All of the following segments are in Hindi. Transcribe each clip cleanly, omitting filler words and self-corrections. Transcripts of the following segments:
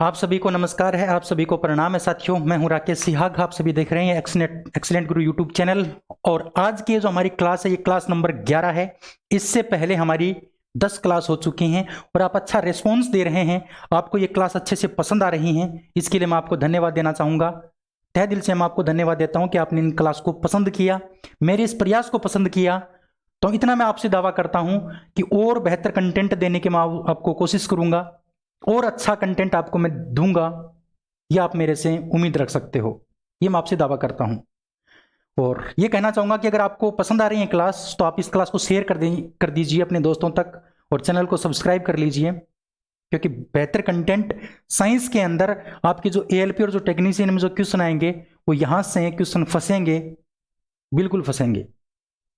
आप सभी को नमस्कार है, आप सभी को प्रणाम है साथियों। मैं हूं राकेश सिहाग। आप सभी देख रहे हैं एक्सीलेंट गुरु यूट्यूब चैनल। और आज की जो हमारी क्लास है ये क्लास नंबर 11 है। इससे पहले हमारी 10 क्लास हो चुकी हैं और आप अच्छा रिस्पॉन्स दे रहे हैं। आपको ये क्लास अच्छे से पसंद आ रही हैं, इसके लिए मैं आपको धन्यवाद देना चाहूँगा। तहे दिल से मैं आपको धन्यवाद देता हूँ कि आपने इन क्लास को पसंद किया, मेरे इस प्रयास को पसंद किया। तो इतना मैं आपसे दावा करता हूँ कि और बेहतर कंटेंट देने की मैं आपको कोशिश करूँगा और अच्छा कंटेंट आपको मैं दूंगा। ये आप मेरे से उम्मीद रख सकते हो, ये मैं आपसे दावा करता हूं। और ये कहना चाहूंगा कि अगर आपको पसंद आ रही है क्लास तो आप इस क्लास को शेयर कर दीजिए अपने दोस्तों तक और चैनल को सब्सक्राइब कर लीजिए, क्योंकि बेहतर कंटेंट साइंस के अंदर आपके जो एएलपी और जो टेक्नीशियन में जो क्वेश्चन आएंगे वो यहां से क्वेश्चन फंसेंगे, बिल्कुल फंसेंगे।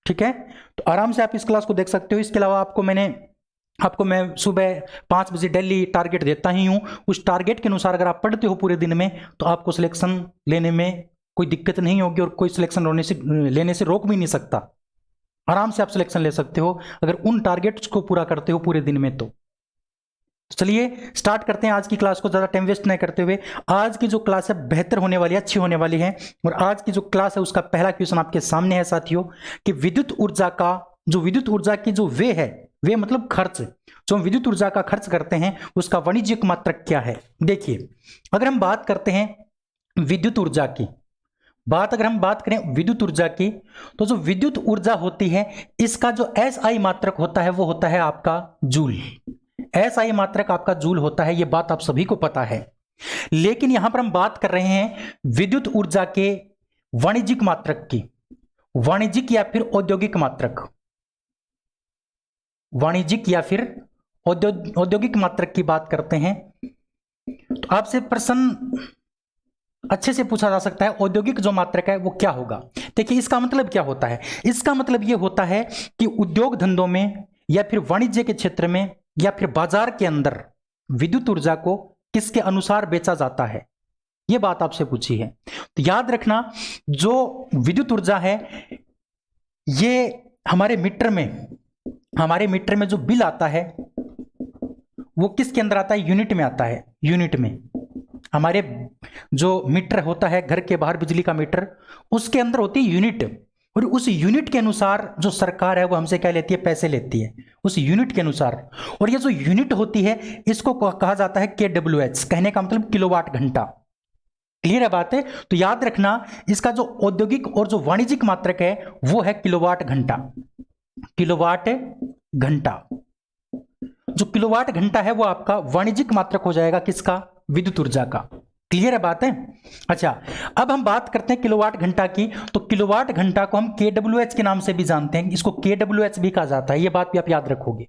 ठीक है, तो आराम से आप इस क्लास को देख सकते हो। इसके अलावा आपको मैं सुबह 5 बजे डेली टारगेट देता ही हूं। उस टारगेट के अनुसार अगर आप पढ़ते हो पूरे दिन में तो आपको सिलेक्शन लेने में कोई दिक्कत नहीं होगी और कोई सिलेक्शन लेने से रोक भी नहीं सकता। आराम से आप सिलेक्शन ले सकते हो अगर उन टारगेट्स को पूरा करते हो पूरे दिन में। तो चलिए स्टार्ट करते हैं आज की क्लास को, ज़्यादा टाइम वेस्ट नहीं करते हुए। आज की जो क्लास है बेहतर होने वाली है, अच्छी होने वाली है। और आज की जो क्लास है उसका पहला क्वेश्चन आपके सामने है साथियों कि विद्युत ऊर्जा की जो वे मतलब खर्च, जो हम विद्युत ऊर्जा का खर्च करते हैं उसका वाणिज्यिक मात्रक क्या है। देखिए, अगर हम बात करते हैं विद्युत ऊर्जा की, अगर हम बात करें विद्युत ऊर्जा की, तो जो विद्युत ऊर्जा होती है इसका जो एसआई मात्रक होता है वो होता है आपका जूल। एसआई मात्रक आपका जूल होता है, ये बात आप सभी को पता है। लेकिन यहां पर हम बात कर रहे हैं विद्युत ऊर्जा के वाणिज्यिक मात्रक की, वाणिज्यिक या फिर औद्योगिक मात्रक, वाणिज्यिक या फिर औद्योगिक मात्रक की बात करते हैं। तो आपसे प्रश्न अच्छे से पूछा जा सकता है औद्योगिक जो मात्रक है वो क्या होगा। देखिए, इसका मतलब क्या होता है। इसका मतलब ये होता है कि उद्योग धंधों में या फिर वाणिज्य के क्षेत्र में या फिर बाजार के अंदर विद्युत ऊर्जा को किसके अनुसार बेचा जाता है, यह बात आपसे पूछी है। तो याद रखना, जो विद्युत ऊर्जा है ये हमारे मीटर में जो बिल आता है वो किसके अंदर आता है, यूनिट में आता है। यूनिट में हमारे जो मीटर होता है घर के बाहर बिजली का मीटर, उसके अंदर होती है यूनिट। और उस यूनिट के अनुसार जो सरकार है वो हमसे क्या लेती है, पैसे लेती है उस यूनिट के अनुसार। और ये जो यूनिट होती है इसको कहा जाता है KWH, कहने का मतलब किलोवाट घंटा। क्लियर है बात है। तो याद रखना, इसका जो औद्योगिक और जो वाणिज्यिक मात्रक है वो है किलोवाट घंटा। किलोवाट घंटा, जो किलोवाट घंटा है वो आपका वाणिज्यिक मात्रक हो जाएगा किसका, विद्युत ऊर्जा का। क्लियर है बात है। अच्छा, अब हम बात करते हैं किलोवाट घंटा की। तो किलोवाट घंटा को हम KWH के नाम से भी जानते हैं, इसको KWH भी कहा जाता है, ये बात भी आप याद रखोगे।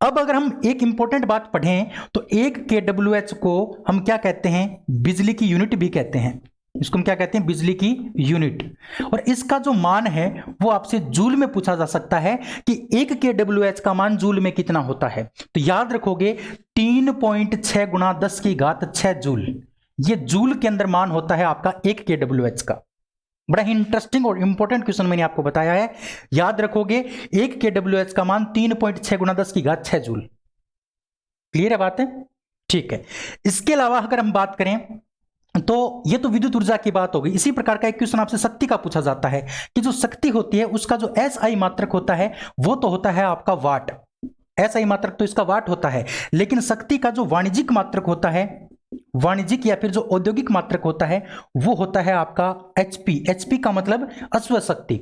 अब अगर हम एक इंपॉर्टेंट बात पढ़ें तो एक KWH को हम क्या कहते हैं, बिजली की यूनिट भी कहते हैं। इसको हम क्या कहते हैं, बिजली की यूनिट। और इसका जो मान है वो आपसे जूल में पूछा जा सकता है कि 1 KWH का मान जूल में कितना होता है। तो याद रखोगे 3.6 गुणा 10 की घात 6 जूल, ये जूल के अंदर मान होता है आपका 1 KWH का। बड़ा ही इंटरेस्टिंग और इंपॉर्टेंट क्वेश्चन मैंने आपको बताया है, याद रखोगे 1 KWH का मान 3.6 गुणा 10 की घात 6 जूल। क्लियर है बात है, ठीक है। इसके अलावा अगर हम बात करें तो ये तो विद्युत ऊर्जा की बात होगी। इसी प्रकार का एक क्वेश्चन आपसे शक्ति का पूछा जाता है कि जो शक्ति होती है उसका जो एसआई मात्रक होता है वो तो होता है आपका वाट। एसआई मात्रक तो इसका वाट होता है, लेकिन शक्ति का जो वाणिज्यिक मात्रक होता है, वाणिज्यिक या फिर जो औद्योगिक मात्रक होता है वो होता है आपका HP। HP का मतलब अश्व शक्ति।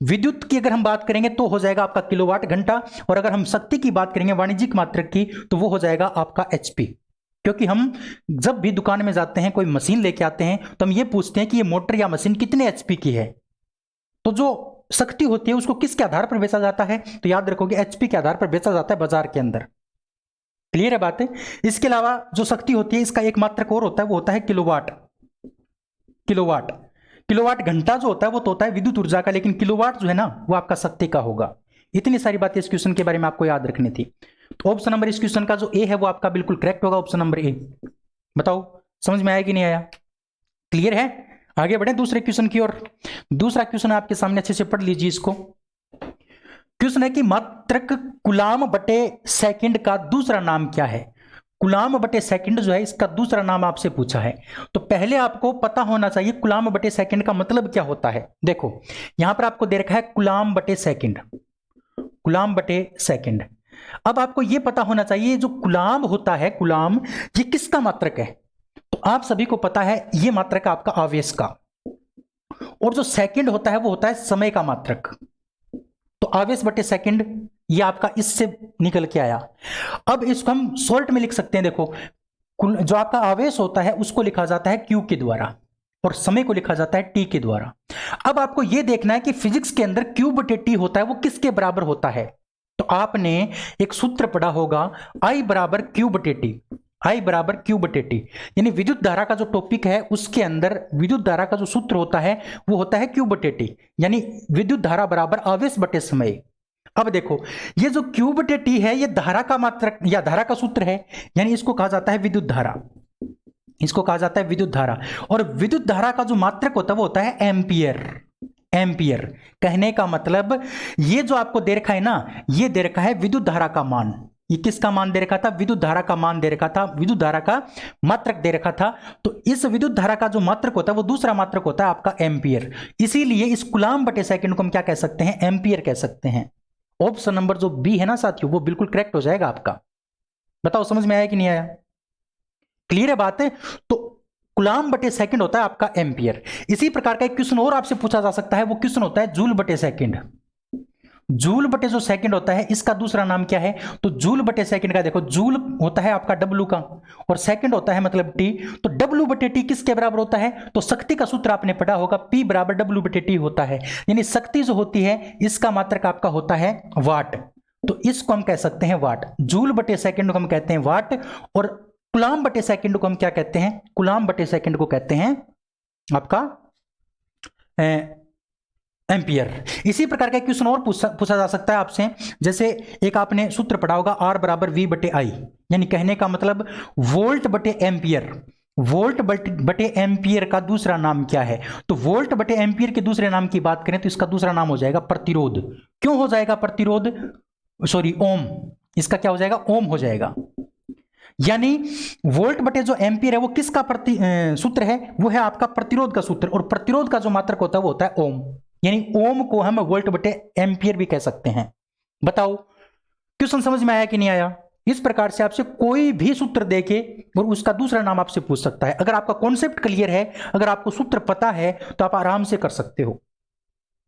विद्युत की अगर हम बात करेंगे तो हो जाएगा आपका किलोवाट घंटा, और अगर हम शक्ति की बात करेंगे वाणिज्यिक मात्रक की तो वो हो जाएगा आपका HP। क्योंकि हम जब भी दुकान में जाते हैं कोई मशीन लेके आते हैं तो हम ये पूछते हैं कि ये मोटर या मशीन कितने HP की है। तो जो शक्ति होती है उसको किसके आधार पर बेचा जाता है, तो याद रखोगे HP के आधार पर बेचा जाता है बाजार के अंदर। क्लियर है बात है। इसके अलावा जो शक्ति होती है इसका एक मात्रक और होता है, वो होता है किलोवाट। किलोवाट घंटा जो होता है वो तो होता है विद्युत ऊर्जा का, लेकिन किलोवाट जो है ना वो आपका शक्ति का होगा। इतनी सारी बातें इस क्वेश्चन के बारे में आपको याद रखनी थी। तो ऑप्शन नंबर इस क्वेश्चन का जो ए है वो आपका बिल्कुल करेक्ट होगा, ऑप्शन नंबर ए। बताओ समझ में आया कि नहीं आया, क्लियर है। आगे बढ़े दूसरे क्वेश्चन की ओर। दूसरा क्वेश्चन आपके सामने, अच्छे से पढ़ लीजिए इसको। क्वेश्चन है कि मात्रक कूलाम बटे सेकंड का दूसरा नाम क्या है। कूलाम बटे सेकंड जो है इसका दूसरा नाम आपसे पूछा है, तो पहले आपको पता होना चाहिए कूलाम बटे सेकंड का मतलब क्या होता है। देखो यहां पर आपको दे रखा है कूलाम बटे सेकंड, कूलाम बटे सेकंड। अब आपको यह पता होना चाहिए जो कूलाम होता है, कूलाम ये किसका मात्रक है, तो आप सभी को पता है ये मात्रक आपका आवेश का, और जो सेकंड होता है वो होता है समय का मात्रक। तो आवेश बटे सेकंड ये आपका इससे निकल के आया। अब इसको हम शॉर्ट में लिख सकते हैं। देखो जो आपका आवेश होता है उसको लिखा जाता है Q के द्वारा और समय को लिखा जाता है T के द्वारा। अब आपको यह देखना है कि फिजिक्स के अंदर Q बटे T होता है वो किसके बराबर होता है। तो आपने एक सूत्र पढ़ा होगा I बराबर Q बटे T, I बराबर Q बटे T, यानी विद्युत धारा का जो टॉपिक है उसके अंदर विद्युत धारा का जो सूत्र होता है वो होता है Q बटे T, यानी विद्युत धारा बराबर आवेश बटे समय। अब देखो ये जो Q बटे T है ये धारा का मात्रक या धारा का सूत्र है, यानी इसको कहा जाता है विद्युत धारा, इसको कहा जाता है विद्युत धारा। और विद्युत धारा का जो मात्रक होता है वो होता है एम्पियर, एम्पियर। कहने का मतलब ये जो आपको दे रखा है ना, ये दे रखा है विद्युत धारा का मान। ये किसका मान दे रखा था, विद्युत धारा का मान दे रखा था, विद्युत धारा का मात्रक दे रखा था। तो इस विद्युत धारा का जो मात्रक होता है वो दूसरा मात्रक होता है आपका एम्पियर। इसीलिए इस कूलाम बटे सेकंड को हम क्या कह सकते हैं, एम्पियर कह सकते हैं। ऑप्शन नंबर जो बी है ना साथियों वो बिल्कुल करेक्ट हो जाएगा आपका। बताओ समझ में आया कि नहीं आया, क्लियर है बात है। तो कूलाम बटे सेकंड होता है आपका एम्पियर। इसी प्रकार का एक क्वेश्चन और आपसे पूछा जा सकता है, वो क्वेश्चन होता है जूल बटे सेकंड। जूल बटे जो सेकंड होता है इसका दूसरा नाम क्या है, तो जूल बटे सेकंड का देखो जूल होता है आपका डब्लू का और सेकंड होता है मतलब टी। तो डब्लू बटे टी किसके बराबर होता है, तो शक्ति का सूत्र आपने पढ़ा होगा P बराबर डब्लू बटे टी होता है, यानी शक्ति जो होती है इसका मात्रक आपका होता है वाट। तो इसको हम कह सकते हैं वाट। जूल बटे सेकंड को हम कहते हैं वाट और कूलाम बटे सेकंड को हम क्या कहते हैं, कूलाम बटे सेकंड को कहते हैं आपका एम्पियर। इसी प्रकार का क्वेश्चन और पूछा जा सकता है आपसे, जैसे एक आपने सूत्र पढ़ा होगा R बराबर V बटे I, यानी कहने का मतलब वोल्ट बटे एम्पियर। वोल्ट बटे एम्पियर का दूसरा नाम क्या है, तो वोल्ट बटे एम्पियर के दूसरे नाम की बात करें तो इसका दूसरा नाम हो जाएगा प्रतिरोध। क्यों हो जाएगा प्रतिरोध, सॉरी ओम, इसका क्या हो जाएगा, ओम हो जाएगा। यानी वोल्ट बटे जो एम्पियर है वो किसका सूत्र है, वो है आपका प्रतिरोध का सूत्र, और प्रतिरोध का जो मात्रक होता है वो होता है ओम, यानी ओम को हम वोल्ट बटे एम्पियर भी कह सकते हैं। बताओ क्वेश्चन समझ में आया कि नहीं आया। इस प्रकार से आपसे कोई भी सूत्र देके और उसका दूसरा नाम आपसे पूछ सकता है। अगर आपका कॉन्सेप्ट क्लियर है, अगर आपको सूत्र पता है तो आप आराम से कर सकते हो।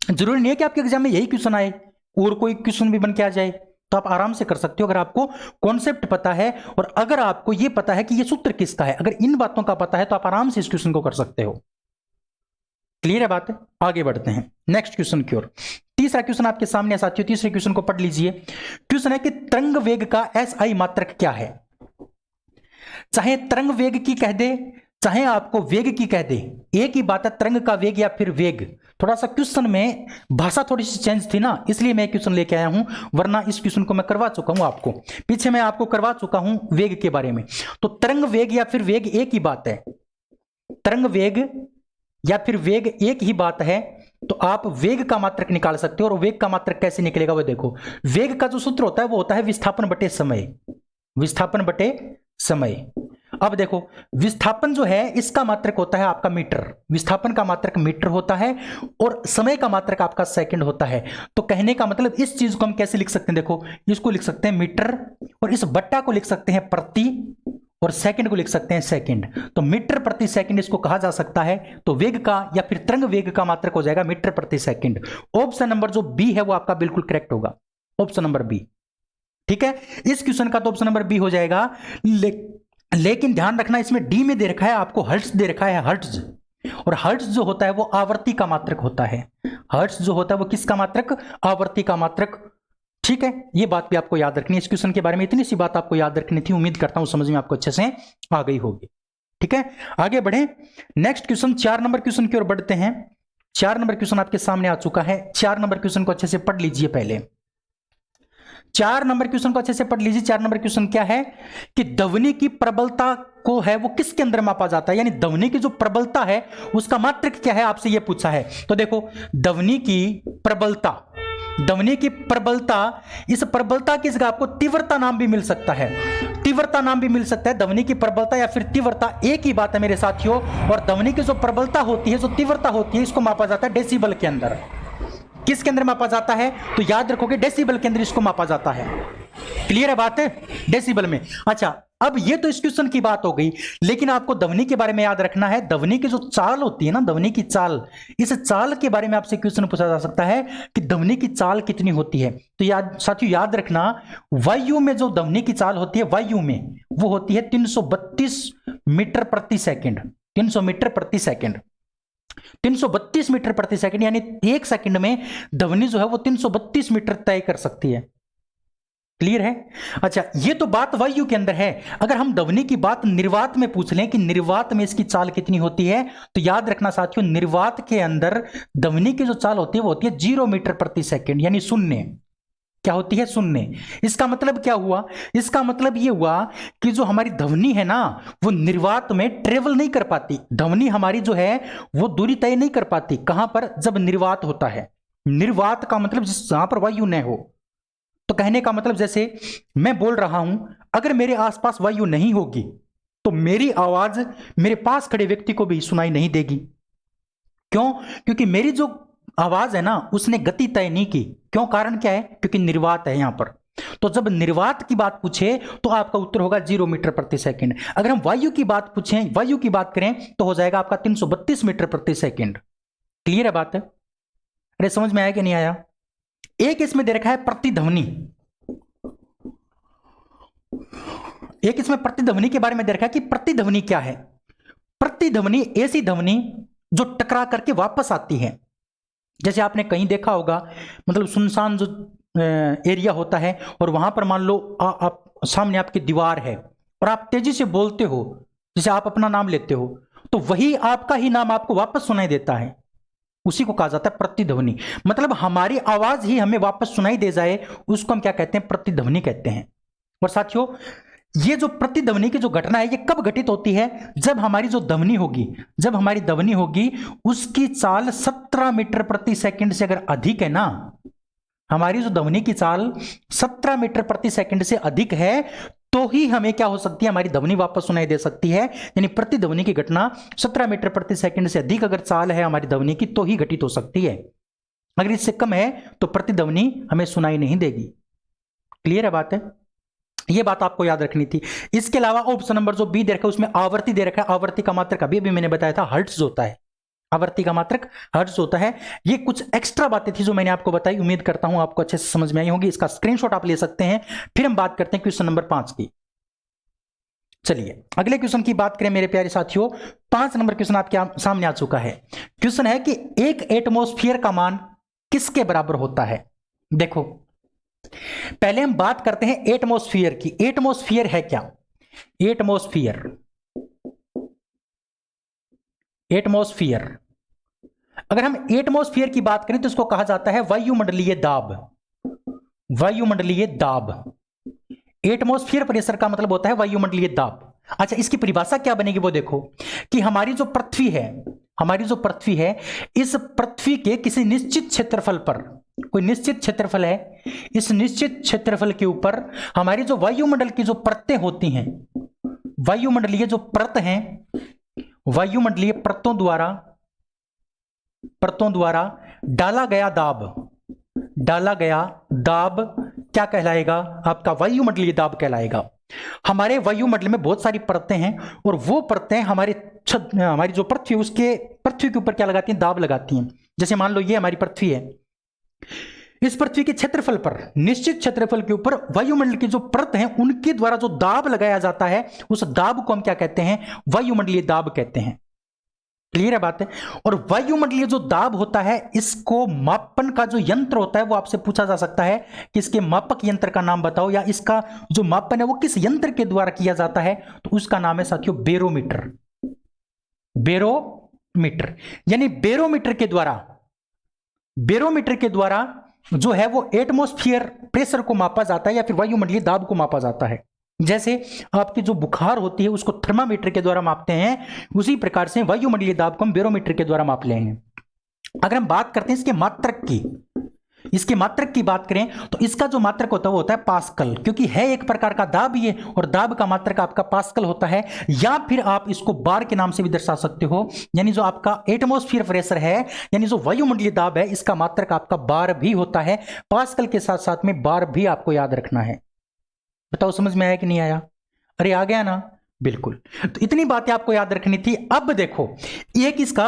जरूरी नहीं है कि आपके एग्जाम में यही क्वेश्चन आए और कोई क्वेश्चन भी बन के आ जाए, तो आप आराम से कर सकते हो अगर आपको कॉन्सेप्ट पता है और अगर आपको यह पता है कि यह सूत्र किसका है। अगर इन बातों का पता है तो आप आराम से इस क्वेश्चन को कर सकते हो। क्लियर है बात है, आगे बढ़ते हैं नेक्स्ट क्वेश्चन की ओर। तीसरा क्वेश्चन आपके सामने साथियों, तीसरे क्वेश्चन को पढ़ लीजिए। क्वेश्चन है कि तरंग वेग का SI मात्रक क्या है। चाहे तरंग वेग की कह दे चाहे आपको वेग की कह दे, एक ही बात है, तरंग का वेग या फिर वेग। थोड़ा सा क्वेश्चन में भाषा थोड़ी सी चेंज थी ना, इसलिए मैं क्वेश्चन लेके आया हूं, वरना इस क्वेश्चन को मैं करवा चुका हूं आपको, पीछे मैं आपको करवा चुका हूं वेग के बारे में। तो तरंग वेग या फिर वेग एक ही बात है, तरंग वेग या फिर वेग एक ही बात है। तो आप वेग का मात्रक निकाल सकते हो, और वेग का मात्रक कैसे निकलेगा वो देखो। वेग का जो सूत्र होता है वो होता है विस्थापन बटे समय, विस्थापन बटे समय। अब देखो विस्थापन जो है इसका मात्रक होता है आपका मीटर, विस्थापन का मात्रक मीटर होता है और समय का मात्रक आपका सेकंड होता है। तो कहने का मतलब इस चीज को हम कैसे लिख सकते हैं, देखो इसको लिख सकते हैं मीटर और इस बट्टा को लिख सकते हैं प्रति और सेकंड को लिख सकते हैं सेकंड। तो मीटर प्रति सेकंड इसको कहा जा सकता है। तो वेग का या फिर तरंग वेग का मात्रक हो जाएगा मीटर प्रति सेकंड। ऑप्शन नंबर जो बी है वो आपका बिल्कुल करेक्ट होगा, ऑप्शन नंबर बी। ठीक है, इस क्वेश्चन का तो ऑप्शन नंबर बी हो जाएगा। लेकिन ध्यान रखना इसमें डी में दे रखा है आपको हर्ट्ज दे रखा है, हर्ट्ज, और हर्ट्ज जो होता है वो आवर्ती का मात्रक होता है। हर्ट्ज जो होता है वो किसका मात्रक, आवर्ती का मात्रक। ठीक है, ये बात भी आपको याद रखनी है। इस क्वेश्चन के बारे में इतनी सी बात आपको याद रखनी थी, उम्मीद करता हूं समझ में आपको अच्छे से आ गई होगी। ठीक है, आगे बढ़े नेक्स्ट क्वेश्चन, 4 नंबर क्वेश्चन की ओर बढ़ते हैं। 4 नंबर क्वेश्चन आपके सामने आ चुका है। 4 नंबर क्वेश्चन को अच्छे से पढ़ लीजिए पहले। 4 नंबर क्वेश्चन को अच्छे से पढ़ लीजिए। 4 नंबर क्वेश्चन क्या है कि ध्वनि की प्रबलता को है वो किसके अंदर मापा जाता है, यानी ध्वनि की जो प्रबलता है उसका मात्रक क्या है, आपसे ये पूछा है। तो देखो ध्वनि की प्रबलता, ध्वनि की प्रबलता, इस प्रबलता की जगह आपको तीव्रता नाम भी मिल सकता है। तीव्रता नाम भी मिल सकता है, ध्वनि की प्रबलता या फिर तीव्रता एक ही बात है मेरे साथियों। और ध्वनि की जो प्रबलता होती है, जो तीव्रता होती है, इसको मापा जाता है डेसिबल के अंदर। किसके अंदर मापा जाता है? तो याद रखोगे डेसिबल के अंदर इसको मापा जाता है। क्लियर है बात? डेसिबल में। अच्छा, अब ये तो इस क्वेश्चन की बात हो गई, लेकिन आपको ध्वनि के बारे में याद रखना है। ध्वनि की जो चाल होती है ना, ध्वनि की चाल, इस चाल के बारे में आपसे क्वेश्चन पूछा जा सकता है कि ध्वनि की चाल कितनी होती है। तो याद साथियों याद रखना, वायु में जो ध्वनि की चाल होती है, वायु में वो होती है 332 मीटर प्रति सेकंड। 300 मीटर प्रति सेकंड, 332 मीटर प्रति सेकंड, यानी एक सेकंड में ध्वनि जो है वो 332 मीटर तय कर सकती है। क्लियर है? अच्छा, ये तो बात वायु के अंदर है। अगर हम ध्वनि की बात निर्वात में पूछ लें कि निर्वात में इसकी चाल कितनी होती है, तो याद रखना साथियों, निर्वात के अंदर ध्वनि की जो चाल होती है वो होती है 0 मीटर प्रति सेकंड, यानी शून्य। क्या होती है? शून्य। इसका मतलब क्या हुआ? इसका मतलब ये हुआ कि जो हमारी ध्वनि है ना, वो निर्वात में ट्रेवल नहीं कर पाती। ध्वनि हमारी जो है वो दूरी तय नहीं कर पाती। कहां पर? जब निर्वात होता है। निर्वात का मतलब जहां पर वायु न हो। तो कहने का मतलब जैसे मैं बोल रहा हूं, अगर मेरे आसपास वायु नहीं होगी तो मेरी आवाज मेरे पास खड़े व्यक्ति को भी सुनाई नहीं देगी। क्यों? क्योंकि मेरी जो आवाज है ना, उसने गति तय नहीं की। क्यों? कारण क्या है? क्योंकि निर्वात है यहां पर। तो जब निर्वात की बात पूछे तो आपका उत्तर होगा 0 मीटर प्रति सेकंड। अगर हम वायु की बात पूछें, वायु की बात करें, तो हो जाएगा आपका 332 मीटर प्रति सेकंड। क्लियर है बात? अरे समझ में आया कि नहीं आया? एक इसमें दे रखा है प्रतिध्वनि। एक इसमें प्रतिध्वनि के बारे में दे रखा है कि प्रतिध्वनि क्या है। प्रतिध्वनि ऐसी ध्वनि जो टकरा करके वापस आती है। जैसे आपने कहीं देखा होगा, मतलब सुनसान जो एरिया होता है और वहां पर मान लो आप सामने आपकी दीवार है और आप तेजी से बोलते हो, जैसे आप अपना नाम लेते हो, तो वही आपका ही नाम आपको वापस सुनाई देता है। उसी को कहा जाता है प्रतिध्वनि। मतलब हमारी आवाज ही हमें वापस सुनाई दे जाए, उसको हम क्या कहते हैं? प्रतिध्वनि कहते हैं। और साथियों, ये जो प्रतिध्वनि की जो घटना है, ये कब घटित होती है? जब हमारी जो ध्वनि होगी, जब हमारी ध्वनि होगी उसकी चाल 17 मीटर प्रति सेकंड से अगर अधिक है ना, हमारी जो ध्वनि की चाल 17 मीटर प्रति सेकंड से अधिक है, तो ही हमें क्या हो सकती है? हमारी ध्वनि वापस सुनाई दे सकती है। यानी प्रतिध्वनि की घटना 17 मीटर प्रति सेकंड से अधिक अगर चाल है हमारी ध्वनि की, तो ही घटित हो सकती है। अगर इससे कम है तो प्रतिध्वनि हमें सुनाई नहीं देगी। क्लियर है बात? है ये बात आपको याद रखनी थी। इसके अलावा ऑप्शन नंबर जो बी दे रखा है उसमें आवर्ती दे रखा है। आवर्ती का मात्रक अभी मैंने बताया था हर्ट्ज होता है। आवर्ती का मात्रक हर्ट्ज होता है। ये कुछ एक्स्ट्रा बातें थी जो मैंने आपको बताई, उम्मीद करता हूं आपको अच्छे से समझ में आई होगी। इसका स्क्रीनशॉट आप ले सकते हैं। फिर हम बात करते हैं क्वेश्चन नंबर 5 की। चलिए अगले क्वेश्चन की बात करें मेरे प्यारे साथियों। 5 नंबर क्वेश्चन आपके सामने आ चुका है। क्वेश्चन है कि एक एटमॉस्फेयर का मान किसके बराबर होता है? देखो पहले हम बात करते हैं एटमॉस्फेयर की। एटमॉस्फेयर है क्या? एटमॉस्फेयर, एटमॉस्फेयर, अगर हम एटमॉस्फेयर की बात करें तो इसको कहा जाता है वायुमंडलीय दाब। वायुमंडलीय दाब, एटमॉस्फेयर प्रेशर का मतलब होता है वायुमंडलीय दाब। अच्छा, इसकी परिभाषा क्या बनेगी वो देखो कि हमारी जो पृथ्वी है, हमारी जो पृथ्वी है, इस पृथ्वी के किसी निश्चित क्षेत्रफल पर, कोई निश्चित क्षेत्रफल है, इस निश्चित क्षेत्रफल के ऊपर हमारी जो वायुमंडल की जो परतें होती हैं, वायुमंडलीय जो परत हैं, वायुमंडलीय परतों द्वारा डाला गया दाब, डाला गया दाब क्या कहलाएगा? आपका वायुमंडलीय दाब कहलाएगा। हमारे वायुमंडल में बहुत सारी परतें हैं और वो परतें हमारी जो पृथ्वी, उसके पृथ्वी के ऊपर क्या लगाती हैं? दाब लगाती हैं। जैसे मान लो ये हमारी पृथ्वी है, इस पृथ्वी के क्षेत्रफल पर, निश्चित क्षेत्रफल के ऊपर वायुमंडल की जो परत हैं उनके द्वारा जो दाब लगाया जाता है, उस दाब को हम क्या कहते हैं? वायुमंडलीय दाब कहते हैं। क्लियर है बात है? और वायुमंडलीय जो दाब होता है, इसको मापन का जो यंत्र होता है वो आपसे पूछा जा सकता है कि इसके मापक यंत्र का नाम बताओ, या इसका जो मापन है वो किस यंत्र के द्वारा किया जाता है, तो उसका नाम है साथियों बेरोमीटर। बेरोमीटर, यानी बेरोमीटर के द्वारा जो है वो एटमॉस्फेयर प्रेशर को मापा जाता है या फिर वायुमंडलीय दाब को मापा जाता है। जैसे आपकी जो बुखार होती है उसको थर्मामीटर के द्वारा मापते हैं, उसी प्रकार से वायुमंडलीय दाब को हम बेरोमीटर के द्वारा माप लेंगे। अगर हम बात करते हैं इसके मात्रक की, इसके मात्रक की बात करें तो इसका जो मात्रक होता है वो होता है पास्कल, क्योंकि है एक प्रकार का दाब ये, और दाब का मात्रक आपका पास्कल होता है। या फिर आप इसको बार के नाम से भी दर्शा सकते हो, यानी जो आपका एटमॉस्फेयर प्रेशर है, यानी जो वायुमंडलीय दाब है, इसका मात्रक आपका बार भी होता है। पास्कल के साथ साथ में बार भी आपको याद रखना है। बताओ समझ में आया कि नहीं आया? अरे आ गया ना, बिल्कुल। तो इतनी बातें आपको याद रखनी थी। अब देखो एक इसका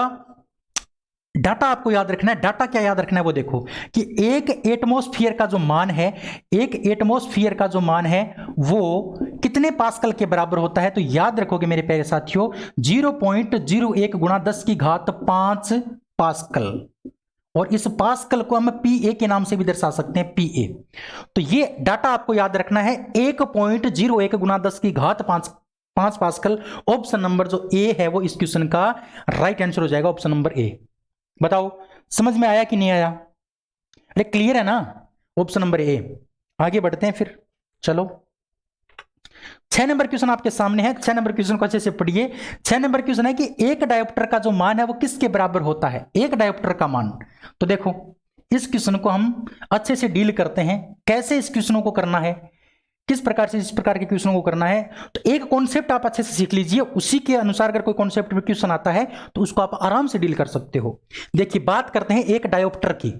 डाटा आपको याद रखना है। डाटा क्या याद रखना है वो देखो कि एक एटमॉस्फेयर का जो मान है, एक एटमॉस्फेयर का जो मान है वो कितने पास्कल के बराबर होता है। तो याद रखोगे मेरे प्यारे साथियों 0.01 गुणा 10 की घात 5 पास्कल, और इस पास्कल को हम पीए के नाम से भी दर्शा सकते हैं, पीए। तो ये डाटा आपको याद रखना है, 1.01 गुणा 10 की घात 5 पास्कल। ऑप्शन नंबर जो ए है वो इस क्वेश्चन का राइट आंसर हो जाएगा, ऑप्शन नंबर ए। बताओ समझ में आया कि नहीं आया? अरे क्लियर है ना, ऑप्शन नंबर ए। आगे बढ़ते हैं फिर, चलो 6 नंबर क्वेश्चन आपके सामने है। 6 नंबर क्वेश्चन को अच्छे से पढ़िए। 6 नंबर क्वेश्चन है कि एक डायोप्टर का जो मान है वो किसके बराबर होता है, एक डायोप्टर का मान। तो देखो इस क्वेश्चन को हम अच्छे से डील करते हैं, कैसे इस क्वेश्चनों को करना है, किस प्रकार से इस प्रकार के क्वेश्चनों को करना है। तो एक कॉन्सेप्ट आप अच्छे से सीख लीजिए, उसी के अनुसार अगर कोई कॉन्सेप्ट में क्वेश्चन आता है तो उसको आप आराम से डील कर सकते हो। देखिए बात करते हैं एक डायोप्टर की।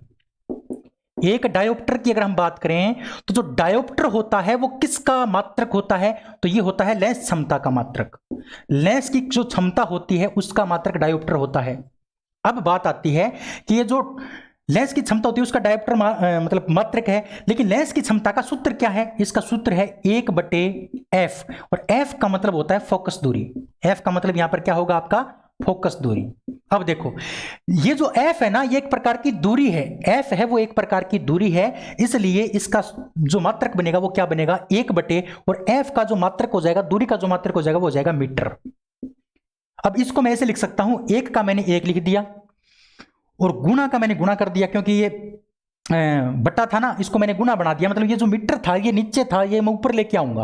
एक डायोप्टर की अगर हम बात करें तो जो डायोप्टर होता है वो किसका मात्रक होता है, तो ये होता है लेंस क्षमता का मात्रक। लेंस की जो क्षमता होती है उसका मात्रक डायोप्टर होता है। अब बात आती है कि ये जो लेंस की क्षमता होती है उसका डायोप्टर मतलब मात्रक है, लेकिन लेंस की क्षमता का सूत्र क्या है? इसका सूत्र है 1/f, और f का मतलब होता है फोकस दूरी। f का मतलब यहां पर क्या होगा आपका? फोकस दूरी। अब देखो ये जो f है ना, ये एक प्रकार की दूरी है, f है वो एक प्रकार की दूरी है, इसलिए इसका जो मात्रक बनेगा वो क्या बनेगा? 1/, और f का जो मात्रक हो जाएगा, दूरी का जो मात्रक हो जाएगा वो हो जाएगा मीटर। अब इसको मैं ऐसे लिख सकता हूं, 1 का मैंने 1 लिख दिया और गुणा का मैंने गुणा कर दिया, क्योंकि ये बट्टा था ना, इसको मैंने गुणा बना दिया। मतलब ये जो मीटर था ये नीचे था, ये मैं ऊपर लेके आऊंगा,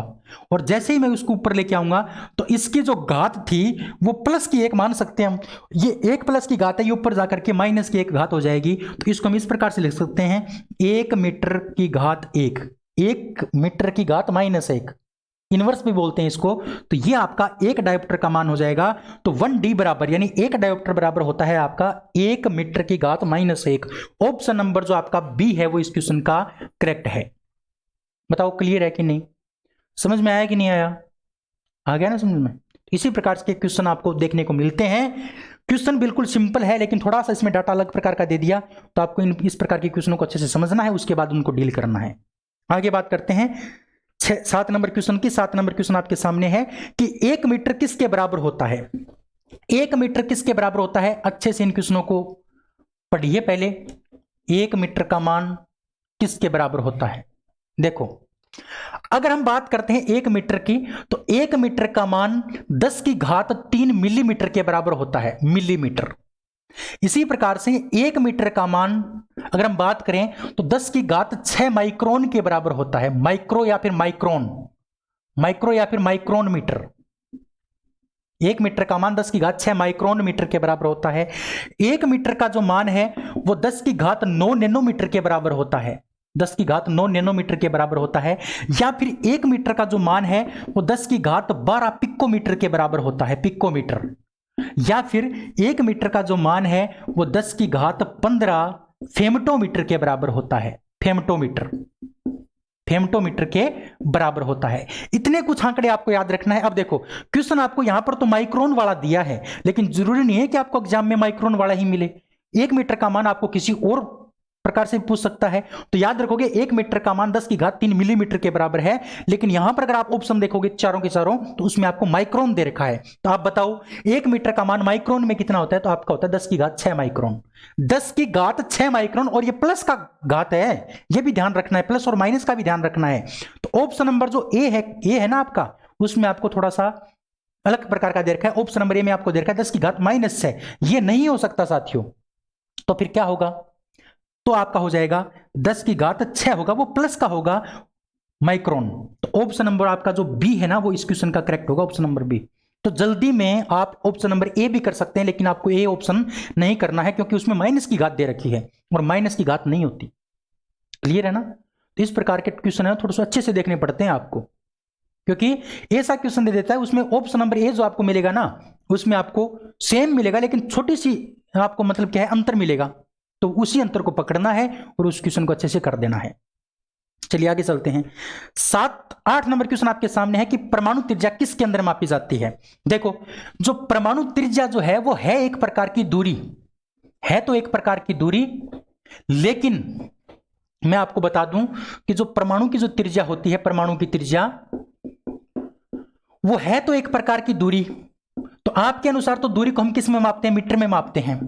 और जैसे ही मैं उसको ऊपर लेके आऊंगा तो इसकी जो घात थी वो प्लस की 1 मान सकते हैं हम। ये 1 प्लस की घात है, ये ऊपर जाकर के माइनस की 1 घात हो जाएगी। तो इसको हम इस प्रकार से लिख सकते हैं 1 मीटर की घात 1, 1 मीटर की घात -1, इनवर्स भी बोलते हैं इसको। तो ये आपका एक डायोप्टर का मान हो जाएगा। तो 1d बराबर, यानी एक डायोप्टर बराबर होता है आपका 1 मीटर की घात -1। ऑप्शन नंबर जो आपका बी है वो इस क्वेश्चन का करेक्ट है। बताओ क्लियर है कि नहीं? समझ में आया कि नहीं आया? आ गया ना समझ में? इसी प्रकार के क्वेश्चन आपको देखने को मिलते हैं। क्वेश्चन बिल्कुल सिंपल है, लेकिन थोड़ा सा इसमें डाटा अलग प्रकार का दे दिया, तो आपको इस प्रकार के क्वेश्चनों को अच्छे से समझना है, उसके बाद उनको डील करना है। आगे बात करते हैं 7 नंबर क्वेश्चन की। 7 नंबर क्वेश्चन आपके सामने है कि 1 मीटर किसके बराबर होता है? 1 मीटर किसके बराबर होता है? अच्छे से इन क्वेश्चनों को पढ़िए पहले। 1 मीटर का मान किसके बराबर होता है? देखो अगर हम बात करते हैं 1 मीटर की, तो 1 मीटर का मान 10 की घात 3 मिलीमीटर के बराबर होता है, मिलीमीटर। इसी प्रकार से 1 मीटर का मान अगर हम बात करें तो 10 की घात 6 माइक्रोन के बराबर होता है, माइक्रो या फिर माइक्रोन, माइक्रो या फिर माइक्रोन मीटर। 1 मीटर का मान 10 की घात 6 माइक्रोन मीटर के बराबर होता है। 1 मीटर का जो मान है वो 10 की घात 9 नैनोमीटर के बराबर होता है, 10 की घात 9 नैनोमीटर के बराबर होता है। या फिर 1 मीटर का जो मान है वो 10 की घात 12 पिकोमीटर के बराबर होता है, पिकोमीटर। या फिर 1 मीटर का जो मान है वो 10 की घात 15 फेमटोमीटर के बराबर होता है, फेमटोमीटर, फेमटोमीटर के बराबर होता है। इतने कुछ आंकड़े आपको याद रखना है। अब देखो क्वेश्चन आपको यहां पर तो माइक्रोन वाला दिया है, लेकिन जरूरी नहीं है कि आपको एग्जाम में माइक्रोन वाला ही मिले। 1 मीटर का मान आपको किसी और प्रकार से पूछ सकता है। तो याद रखोगे 1 मीटर का मान 10 की घात 3 मिलीमीटर के बराबर है, लेकिन यहां पर अगर आप ऑप्शन देखोगे चारों के चारों तो उसमें आपको माइक्रोन दे रखा है। तो आप बताओ 1 मीटर का मान माइक्रोन में कितना होता है? तो आपका होता है 10 की घात 6 माइक्रोन, 10 की घात 6 माइक्रोन, और ये प्लस का घात है, ये भी ध्यान रखना है, प्लस और माइनस का भी ध्यान रखना है। तो ऑप्शन नंबर जो ए है ना आपका, उसमें आपको थोड़ा सा अलग प्रकार का दे रखा है। ऑप्शन नंबर ए में आपको दे रखा है 10 की घात -6, ये नहीं हो सकता साथियों। तो फिर क्या होगा? तो आपका हो जाएगा 10 की घात 6 होगा, वो प्लस का होगा, माइक्रोन। तो ऑप्शन नंबर आपका जो बी है ना वो इस क्वेश्चन का करेक्ट होगा, ऑप्शन नंबर बी। तो जल्दी में आप ऑप्शन नंबर ए भी कर सकते हैं, लेकिन आपको ए ऑप्शन नहीं करना है, क्योंकि उसमें माइनस की घात दे रखी है और माइनस की घात नहीं होती। क्लियर है ना? तो इस प्रकार के क्वेश्चन है थोड़ा सा अच्छे से देखने पड़ते हैं आपको, क्योंकि ऐसा क्वेश्चन दे देता है उसमें ऑप्शन नंबर ए जो आपको मिलेगा ना, उसमें आपको सेम मिलेगा लेकिन छोटी सी आपको मतलब क्या है अंतर मिलेगा, तो उसी अंतर को पकड़ना है और उस क्वेश्चन को अच्छे से कर देना है। चलिए आगे चलते हैं। 8 नंबर क्वेश्चन आपके सामने है कि परमाणु त्रिज्या किसके अंदर मापी जाती है। देखो, जो परमाणु त्रिज्या जो है वो है एक प्रकार की दूरी, है तो एक प्रकार की दूरी, लेकिन मैं आपको बता दूं कि जो परमाणु की जो त्रिज्या होती है, परमाणु की त्रिज्या वो है तो एक प्रकार की दूरी, तो आपके अनुसार तो दूरी को हम किस में मापते हैं, मीटर में मापते हैं,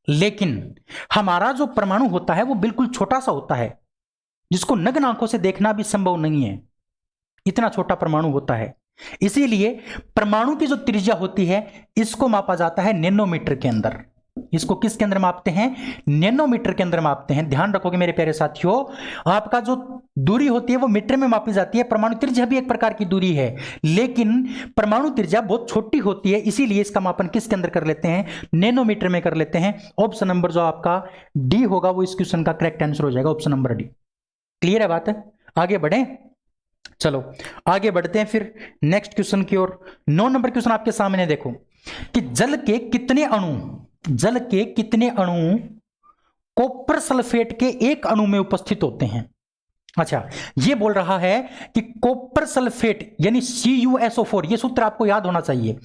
लेकिन हमारा जो परमाणु होता है वो बिल्कुल छोटा सा होता है, जिसको नग्न आंखों से देखना भी संभव नहीं है, इतना छोटा परमाणु होता है। इसीलिए परमाणु की जो त्रिज्या होती है इसको मापा जाता है नैनोमीटर के अंदर। इसको किसके अंदर मापते हैं, नैनोमीटर के अंदर मापते हैं। ध्यान रखोगे मेरे प्यारे साथियों, आपका जो दूरी होती है वो मीटर में मापी जाती है, परमाणु त्रिज्या भी एक प्रकार की दूरी है, लेकिन परमाणु त्रिज्या बहुत छोटी होती है, इसीलिए इसका मापन किसके अंदर कर लेते हैं, नैनोमीटर में कर लेते हैं। ऑप्शन नंबर जो आपका डी होगा वो इस क्वेश्चन का करेक्ट आंसर हो जाएगा, ऑप्शन नंबर डी। क्लियर है बात है? आगे बढ़े, चलो आगे बढ़ते हैं फिर नेक्स्ट क्वेश्चन की ओर। 9 नंबर क्वेश्चन आपके सामने देखो कि जल के कितने अणु कॉपर सल्फेट के एक अणु में उपस्थित होते हैं। अच्छा, ये बोल रहा है कि कॉपर सल्फेट यानी CuSO4, ये सूत्र आपको याद होना चाहिए।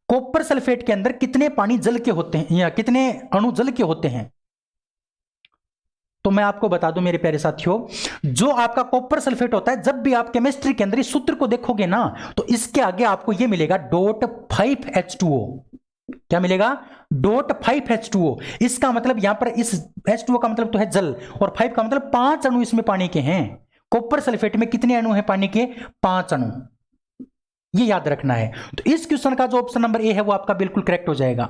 कॉपर सल्फेट के अंदर कितने पानी जल के होते हैं या कितने अणु जल के होते हैं, तो मैं आपको बता दूं मेरे प्यारे साथियों, जो आपका कॉपर सल्फेट होता है, जब भी आप केमिस्ट्री के अंदर इस सूत्र को देखोगे ना, तो इसके आगे आपको यह मिलेगा .5H2O। क्या मिलेगा? .5H2O। इसका मतलब यहां पर इस H2O का मतलब तो है जल, और 5 का मतलब 5 अणु इसमें पानी के हैं। कॉपर सल्फेट में कितने अणु हैं पानी के? 5 अणु, ये याद रखना है। तो इस क्वेश्चन का जो ऑप्शन नंबर ए है वो आपका बिल्कुल करेक्ट हो जाएगा।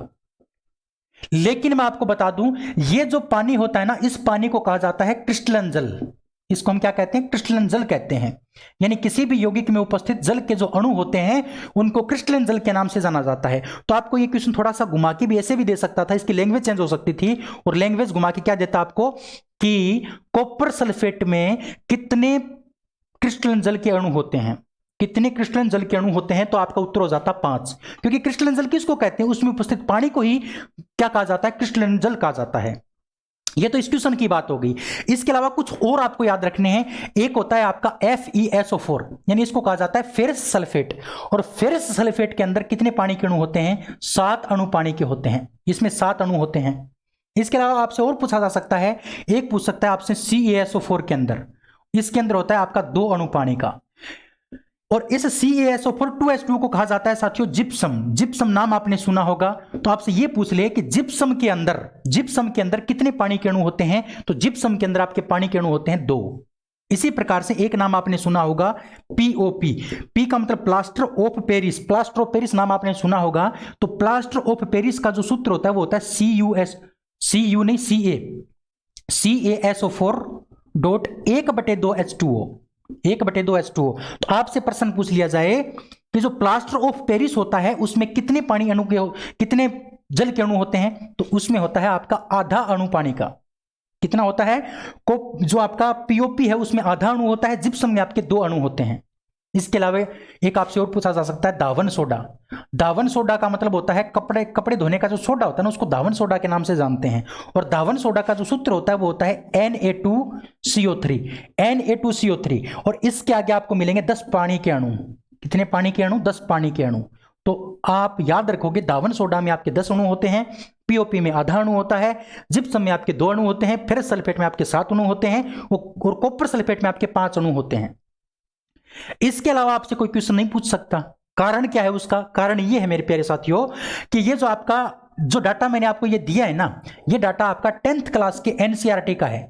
लेकिन मैं आपको बता दूं, ये जो पानी होता है ना, इस पानी को कहा जाता है क्रिस्टलन जल। इसको हम क्या कहते हैं? क्रिस्टलन जल कहते हैं। यानी किसी भी यौगिक में उपस्थित जल के जो अणु होते हैं उनको क्रिस्टलन जल के नाम से जाना जाता है। तो आपको ये क्वेश्चन थोड़ा सा घुमा के भी ऐसे भी दे सकता था, इसकी लैंग्वेज चेंज हो सकती थी, और लैंग्वेज घुमा के क्या देता आपको कि कॉपर सल्फेट में कितने क्रिस्टलन जल के अणु होते हैं, कितने क्रिस्टलन जल के अणु होते हैं, तो आपका उत्तर हो जाता 5। क्योंकि क्रिस्टलन जल किसको कहते हैं? उसमें उपस्थित पानी को ही क्या कहा जाता है? क्रिस्टलन जल कहा जाता है। ये तो इस क्वेश्चन की बात हो गई। इसके अलावा कुछ और आपको याद रखने हैं। एक होता है आपका FeSO4, यानी इसको कहा जाता है फेरस सल्फेट, और फेरस सल्फेट के अंदर कितने पानी के अणु होते हैं? 7 अणु पानी के होते हैं, इसमें 7 अणु होते हैं। इसके अलावा आपसे और पूछा जा सकता है, एक पूछ सकता है आपसे CaSO4 के अंदर, इसके अंदर होता है आपका 2 अणु पानी का, और इस CaSO4 2H2O को कहा जाता है साथियों जिप्सम। जिप्सम नाम आपने सुना होगा, तो आपसे यह पूछ ले कि जिप्सम के अंदर कितने पानी के अणु होते हैं, तो जिप्सम के अंदर आपके पानी के अणु होते हैं 2। इसी प्रकार से एक नाम आपने सुना होगा POP, P का मतलब plaster of Paris, plaster of Paris नाम आपने सुना होगा। तो प्लास्टर ऑफ पेरिस का जो सूत्र होता है वो होता है CaSO4.1/2H2O, 1/2H2O। तो आपसे प्रश्न पूछ लिया जाए कि जो प्लास्टर ऑफ पेरिस होता है उसमें कितने पानी अणु के कितने जल के अणु होते हैं, तो उसमें होता है आपका आधा अणु पानी का। कितना होता है? जो आपका POP है उसमें आधा अणु होता है, जिप्सम में आपके 2 अणु होते हैं। इसके अलावा एक आपसे और पूछा जा सकता है दावन सोडा। दावन सोडा का मतलब होता है कपड़े धोने का जो सोडा होता है ना, उसको दावन सोडा के नाम से जानते हैं। और दावन सोडा का जो सूत्र होता है वो होता है Na2CO3, और इसके आगे आपको मिलेंगे 10 पानी के अणु। कितने पानी के अणु? 10 पानी के अणु। तो आप याद रखोगे दावन सोडा में आपके 10 अणु होते हैं, POP में आधा अणु होता है, जिप्सम में आपके 2 अणु होते हैं, फेरस सल्फेट में आपके 7 अणु होते हैं, और कॉपर सल्फेट में आपके 5 अणु होते हैं। इसके अलावा आपसे कोई क्वेश्चन नहीं पूछ सकता। कारण क्या है उसका? कारण ये है मेरे प्यारे साथियों कि ये जो आपका जो डाटा मैंने आपको ये दिया है ना, ये डाटा आपका 10th क्लास के NCERT का है।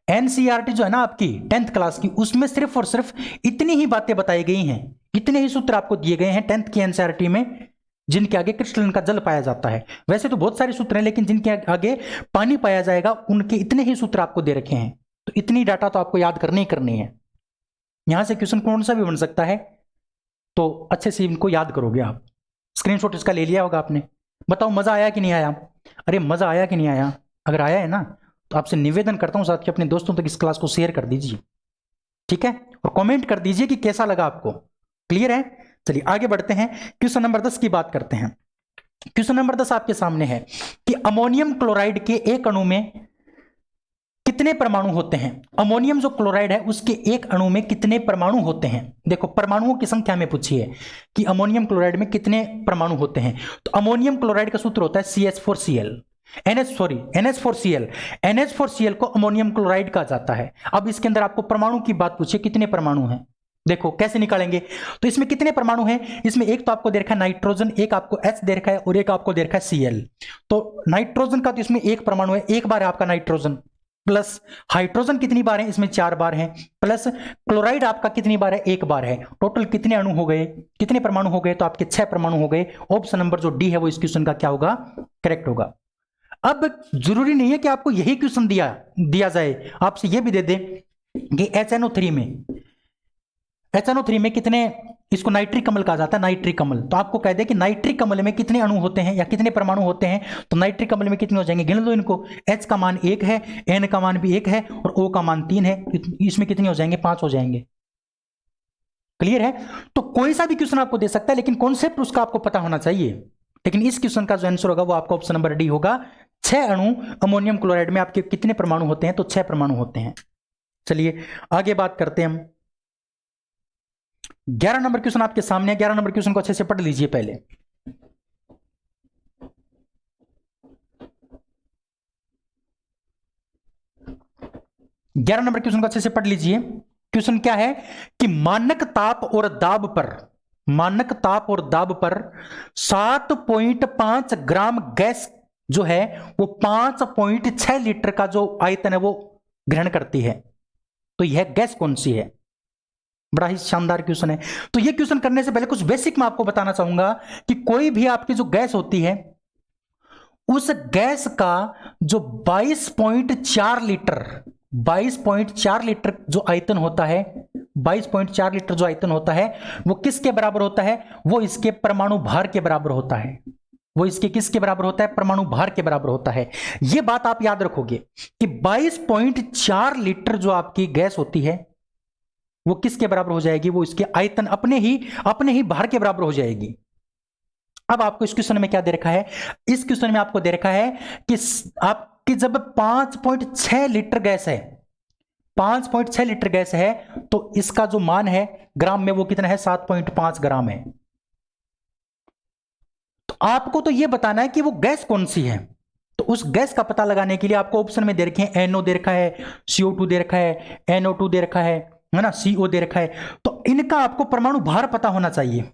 NCERT जो है ना आपकी 10th क्लास की, उसमें सिर्फ और सिर्फ इतनी ही बातें बताई गई हैं, इतने ही सूत्र आपको दिए गए हैं 10th की NCERT में, जिनके आगे क्रिस्टलन का जल पाया जाता है। वैसे तो बहुत सारे सूत्र हैं, लेकिन जिनके आगे पानी पाया जाएगा उनके इतने ही सूत्र आपको दे रखे हैं। तो इतनी डाटा तो आपको याद करनी ही करनी है। यहां से क्वेश्चन कौन सा भी बन सकता है, तो अच्छे से इनको याद करोगे आप। स्क्रीनशॉट इसका ले लिया होगा आपने। बताओ मजा आया कि नहीं आया? अरे मजा आया कि नहीं आया? अगर आया है ना, तो तो आपसे निवेदन करता हूं साथ ही अपने दोस्तों तक इस क्लास को शेयर कर दीजिए, ठीक है, और कमेंट कर दीजिए कि कैसा लगा आपको। क्लियर है? चलिए आगे बढ़ते हैं, क्वेश्चन नंबर 10 की बात करते हैं। क्वेश्चन नंबर 10 आपके सामने है कि अमोनियम क्लोराइड के एक अणु में कितने परमाणु होते हैं। अमोनियम जो क्लोराइड है उसके एक अणु में कितने परमाणु होते हैं। देखो परमाणुओं की संख्या में पूछी है कि अमोनियम क्लोराइड में कितने परमाणु होते हैं। तो अमोनियम क्लोराइड का सूत्र होता है CH4Cl, NH4Cl। NH4Cl को अमोनियम क्लोराइड कहा जाता है। अब इसके अंदर आपको परमाणु की बात पूछिए, कितने परमाणु हैं। देखो कैसे निकालेंगे, तो इसमें कितने परमाणु हैं। इसमें एक तो आपको दे रखा है नाइट्रोजन, एक आपको H दे रखा है और एक आपको दे रखा है Cl। तो नाइट्रोजन का तो इसमें एक परमाणु है, एक बार है आपका नाइट्रोजन, प्लस हाइड्रोजन कितनी बार है, इसमें 4 बार है, प्लस क्लोराइड आपका कितनी बार है, 1 बार है। टोटल कितने अणु हो गए, कितने परमाणु हो गए, तो आपके 6 परमाणु हो गए। ऑप्शन नंबर जो डी है वो इस क्वेश्चन का क्या होगा, करेक्ट होगा। अब जरूरी नहीं है कि आपको यही क्वेश्चन दिया जाए, आपसे यह भी दे दे कि HNO3 में कितने, इसको नाइट्रिक अम्ल कहा जाता है, नाइट्रिक अम्ल। तो आपको कह दे कि नाइट्रिक अम्ल में कितने अणु होते हैं या कितने परमाणु होते हैं, तो नाइट्रिक अम्ल में कितने हो जाएंगे, गिन लो इनको। H का मान 1 है, N का मान भी 1 है और O का मान 3 है, इसमें कितने हो जाएंगे, 5 हो जाएंगे। क्लियर है? तो कोई सा भी क्वेश्चन आपको दे सकता है, लेकिन कॉन्सेप्ट उसका आपको पता होना चाहिए। लेकिन इस क्वेश्चन का जो आंसर होगा वो आपका ऑप्शन नंबर डी होगा। 6 अणु अमोनियम क्लोराइड में आपके कितने परमाणु होते हैं, तो 6 परमाणु होते हैं। चलिए आगे बात करते हैं हम। 11 नंबर क्वेश्चन आपके सामने है। 11 नंबर क्वेश्चन को अच्छे से पढ़ लीजिए पहले। 11 नंबर क्वेश्चन को अच्छे से पढ़ लीजिए। क्वेश्चन क्या है कि मानक ताप और दाब पर 7.5 ग्राम गैस जो है वो 5.6 लीटर का जो आयतन है वो ग्रहण करती है। तो यह गैस कौन सी है। बड़ा ही शानदार क्वेश्चन है। तो यह क्वेश्चन करने से पहले कुछ बेसिक मैं आपको बताना चाहूंगा कि कोई भी आपकी जो गैस होती है उस गैस का जो 22.4 लीटर जो आयतन होता है, 22.4 लीटर जो आयतन होता है वो किसके बराबर होता है, वो इसके परमाणु भार के बराबर होता है। वो इसके किसके बराबर होता है, परमाणु भार के बराबर होता है। यह बात आप याद रखोगे कि 22.4 लीटर जो आपकी गैस होती है वो किसके बराबर हो जाएगी, वो इसके आयतन अपने ही भार के बराबर हो जाएगी। अब आपको इस क्वेश्चन में क्या दे रखा है, इस क्वेश्चन में आपको दे रखा है कि आपकी जब 5.6 लीटर गैस है, 5.6 लीटर गैस है तो इसका जो मान है ग्राम में वो कितना है, 7.5 ग्राम है। तो आपको तो यह बताना है कि वो गैस कौन सी है। तो उस गैस का पता लगाने के लिए आपको ऑप्शन में दे रखे हैं NO दे रखा है, CO2 दे रखा है, NO2 दे रखा है ना, CO दे रखा है। तो इनका आपको परमाणु भार पता होना चाहिए।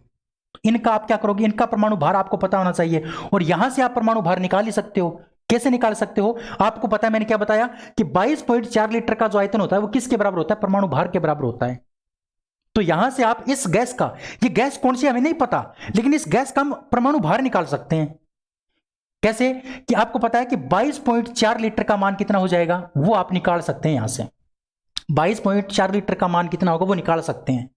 इनका आप क्या करोगे, इनका परमाणु भार आपको पता होना चाहिए और यहां से आप परमाणु भार निकाल ही सकते हो। कैसे निकाल सकते हो, आपको पता है, मैंने क्या बताया कि 22.4 लीटर का जो आयतन होता है वो किसके बराबर होता है, परमाणु भार के बराबर होता है। तो यहां से आप इस गैस का, ये गैस कौन सी हमें नहीं पता, लेकिन इस गैस का हम परमाणु भार निकाल सकते हैं। कैसे कि आपको पता है कि 22.4 लीटर का मान कितना हो जाएगा, वो आप निकाल सकते हैं। यहां से 22.4 लीटर का मान कितना होगा वो निकाल सकते हैं,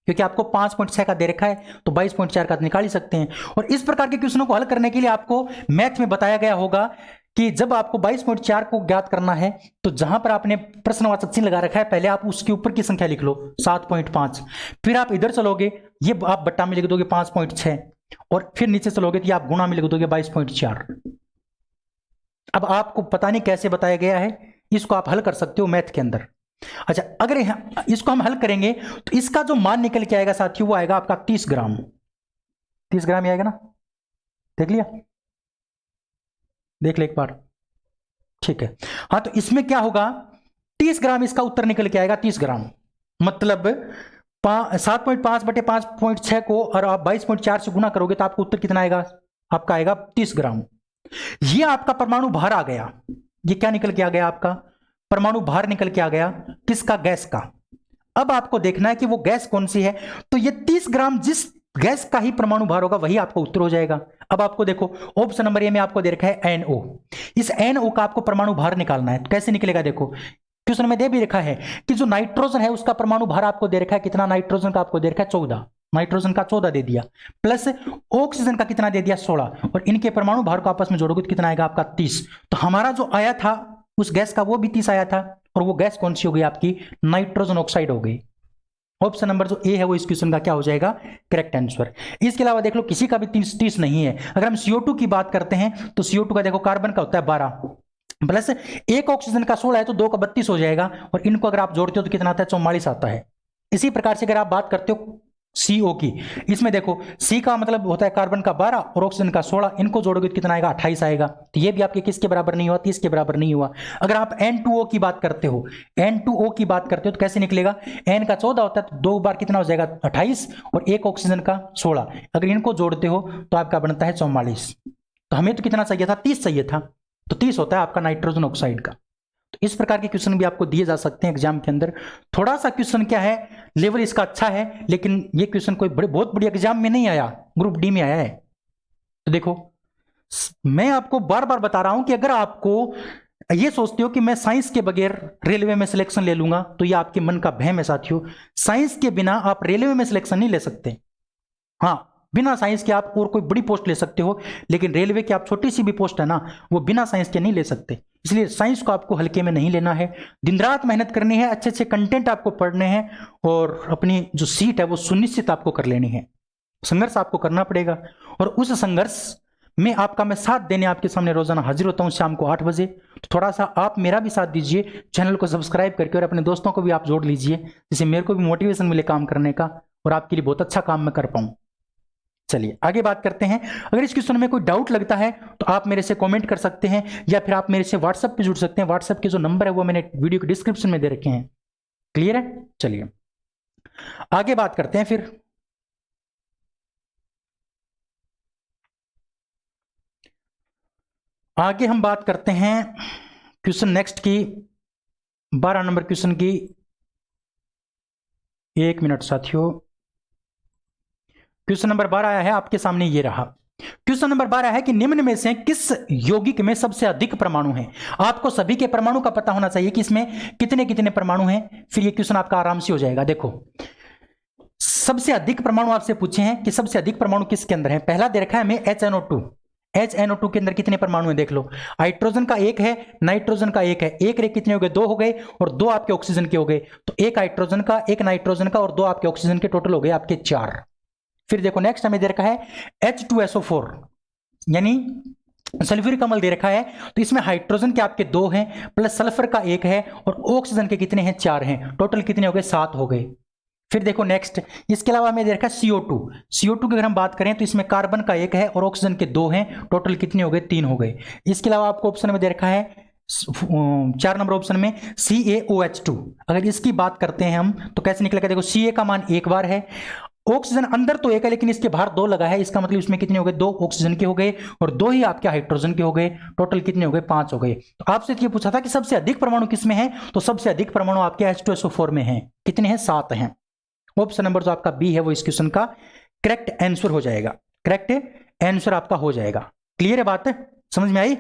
क्योंकि आपको 5.6 का दे रखा है तो 22.4 का निकाल ही सकते हैं। और इस प्रकार के क्वेश्चनों को हल करने के लिए आपको मैथ में बताया गया होगा कि जब आपको 22.4 को ज्ञात करना है तो जहां पर आपने प्रश्नवाचक चिन्ह लगा रखा है पहले आप उसके ऊपर की संख्या लिख लो 7.5, फिर आप इधर चलोगे ये आप बट्टा में लिख दोगे 5.6 और फिर नीचे चलोगे तो ये आप गुणा में लिख दोगे 22.4। अब आपको पता नहीं कैसे बताया गया है, इसको आप हल कर सकते हो मैथ के अंदर। अच्छा, अगर इसको हम हल करेंगे तो इसका जो मान निकल के आएगा साथियों वो आएगा आपका 30 ग्राम। 30 ग्राम ही आएगा ना, देख लिया, देख ले एक बार, ठीक है। हाँ, तो इसमें क्या होगा, 30 ग्राम इसका उत्तर निकल के आएगा। 30 ग्राम मतलब 7.5 बटे 5.6 को और आप 22.4 से गुना करोगे तो आपको उत्तर कितना आएगा, आपका आएगा 30 ग्राम। ये आपका परमाणु भार आ गया। ये क्या निकल के आ गया, आपका परमाणु भार निकल के आ गया, किसका, गैस का। अब आपको देखना है कि वो गैस कौन सी है। तो ये 30 ग्राम जिस गैस का ही परमाणु भार होगा वही आपका उत्तर हो जाएगा। अब आपको देखो ऑप्शन नंबर ए में आपको दे रखा है NO। इस NO का आपको परमाणु भार निकालना है। तो कैसे निकलेगा, देखो क्वेश्चन में दे भी रखा है कि जो नाइट्रोजन है उसका परमाणु भार आपको दे रखा है कितना, नाइट्रोजन का आपको दे रखा है 14, नाइट्रोजन का 14 दे दिया, प्लस ऑक्सीजन का कितना दे दिया 16, और इनके परमाणु भार को आपस में जोड़ोगे तो कितना आएगा आपका 30। तो हमारा जो आया था उस गैस का वो भी 30 आया था, और वो गैस कौन सी हो गई आपकी? नाइट्रोजन ऑक्साइड हो गई। ऑप्शन नंबर जो ए है वो इस क्वेश्चन का क्या हो जाएगा? Correct answer. इसके अलावा देख लो किसी का भी 30 नहीं है। अगर हम CO2 की बात करते हैं तो CO2 का देखो कार्बन का होता है 12 प्लस एक ऑक्सीजन का 16 है तो 2 का 32 हो जाएगा, और इनको अगर आप जोड़ते हो तो कितना आता है? 44 आता है। इसी प्रकार से अगर आप बात करते हो CO की, इसमें देखो C का मतलब होता है कार्बन का 12 और ऑक्सीजन का 16, इनको जोड़ोगे तो कितना आएगा? 28 आएगा। तो ये भी आपके किसके बराबर नहीं हुआ? 30 के बराबर नहीं हुआ। अगर आप N2O की बात करते हो, N2O की बात करते हो तो कैसे निकलेगा? N का 14 होता है तो 2 बार कितना हो जाएगा? 28, और एक ऑक्सीजन का 16, अगर इनको जोड़ते हो तो आपका बनता है 44। तो हमें तो कितना चाहिए था? 30 चाहिए था, तो 30 होता है आपका नाइट्रोजन ऑक्साइड का। तो इस प्रकार के क्वेश्चन भी आपको दिए जा सकते हैं एग्जाम के अंदर। थोड़ा सा क्वेश्चन क्या है, लेवल इसका अच्छा है, लेकिन ये क्वेश्चन कोई बहुत बड़ी एग्जाम में नहीं आया, ग्रुप डी में आया है। तो देखो मैं आपको बार बार बता रहा हूं कि अगर आपको ये सोचते हो कि मैं साइंस के बगैर रेलवे में सिलेक्शन ले लूंगा, तो ये आपके मन का वहम है साथियों। साइंस के बिना आप रेलवे में सिलेक्शन नहीं ले सकते। हाँ, बिना साइंस के आप और कोई बड़ी पोस्ट ले सकते हो, लेकिन रेलवे की आप छोटी सी भी पोस्ट है ना, वो बिना साइंस के नहीं ले सकते। इसलिए साइंस को आपको हल्के में नहीं लेना है, दिन रात मेहनत करनी है, अच्छे अच्छे कंटेंट आपको पढ़ने हैं, और अपनी जो सीट है वो सुनिश्चित आपको कर लेनी है। संघर्ष आपको करना पड़ेगा, और उस संघर्ष में आपका मैं साथ देने आपके सामने रोजाना हाजिर होता हूं शाम को 8 बजे। तो थोड़ा सा आप मेरा भी साथ दीजिए, चैनल को सब्सक्राइब करके, और अपने दोस्तों को भी आप जोड़ लीजिए, जिससे मेरे को भी मोटिवेशन मिले काम करने का, और आपके लिए बहुत अच्छा काम मैं कर पाऊं। चलिए आगे बात करते हैं। अगर इस क्वेश्चन में कोई डाउट लगता है तो आप मेरे से कमेंट कर सकते हैं, या फिर आप मेरे से व्हाट्सएप पे जुड़ सकते हैं। व्हाट्सएप के जो नंबर है वो मैंने वीडियो के डिस्क्रिप्शन में दे रखे हैं। क्लियर है? चलिए आगे बात करते हैं। फिर आगे हम बात करते हैं क्वेश्चन नेक्स्ट की, 12 नंबर क्वेश्चन की। 1 मिनट साथियों, क्वेश्चन नंबर 12 आया है आपके सामने, ये रहा। क्वेश्चन नंबर 12 है कि निम्न में से किस यौगिक में सबसे अधिक परमाणु हैं? आपको सभी के परमाणु का पता होना चाहिए कि इसमें कितने कितने परमाणु हैं, फिर ये क्वेश्चन आपका आराम से हो जाएगा। देखो सबसे अधिक परमाणु आपसे पूछे हैं कि सबसे अधिक परमाणु किसके अंदर है। पहला दे रखा है हमें HNO2। HNO2 के अंदर कितने परमाणु हैं देख लो। हाइड्रोजन का 1 है, नाइट्रोजन का 1 है, एक रे कितने हो गए? 2 हो गए, और 2 आपके ऑक्सीजन के हो गए। तो एक हाइड्रोजन का, एक नाइट्रोजन का, और 2 आपके ऑक्सीजन के, टोटल हो गए आपके 4। फिर देखो नेक्स्ट हमें दे रखा है H2SO4, यानी सल्फ्यूरिक अम्ल दे रखा है। तो इसमें हाइड्रोजन के आपके 2 हैं, प्लस सल्फर का 1 है, और ऑक्सीजन के कितने हैं? 4 हैं। टोटल कितने हो गए? 7 हो गए। फिर देखो नेक्स्ट, इसके अलावा हमें दे रखा है CO2। CO2 की अगर हम बात करें तो इसमें कार्बन का 1 है और ऑक्सीजन के 2 हैं। टोटल कितने हो गए? 3 हो गए। इसके अलावा आपको ऑप्शन में दे रखा है 4 नंबर ऑप्शन में CaOH2। अगर इसकी बात करते हैं हम तो कैसे निकलेगा? देखो Ca का मान 1 बार है, ऑक्सीजन अंदर तो 1 है लेकिन इसके बाहर 2 लगा है, इसका मतलब इसमें कितने हो गए? 2 ऑक्सीजन के हो गए, और 2 ही आपके हाइड्रोजन के हो गए। टोटल कितने हो गए? 5 हो गए। तो आपसे ये पूछा था कि सबसे अधिक परमाणु किसमें है, तो सबसे अधिक परमाणु आपके H2SO4 में है। कितने हैं? 7 हैं। ऑप्शन नंबर जो आपका बी है वो इस क्वेश्चन का करेक्ट आंसर हो जाएगा। करेक्ट आंसर आपका हो जाएगा। क्लियर है बात? समझ में आई?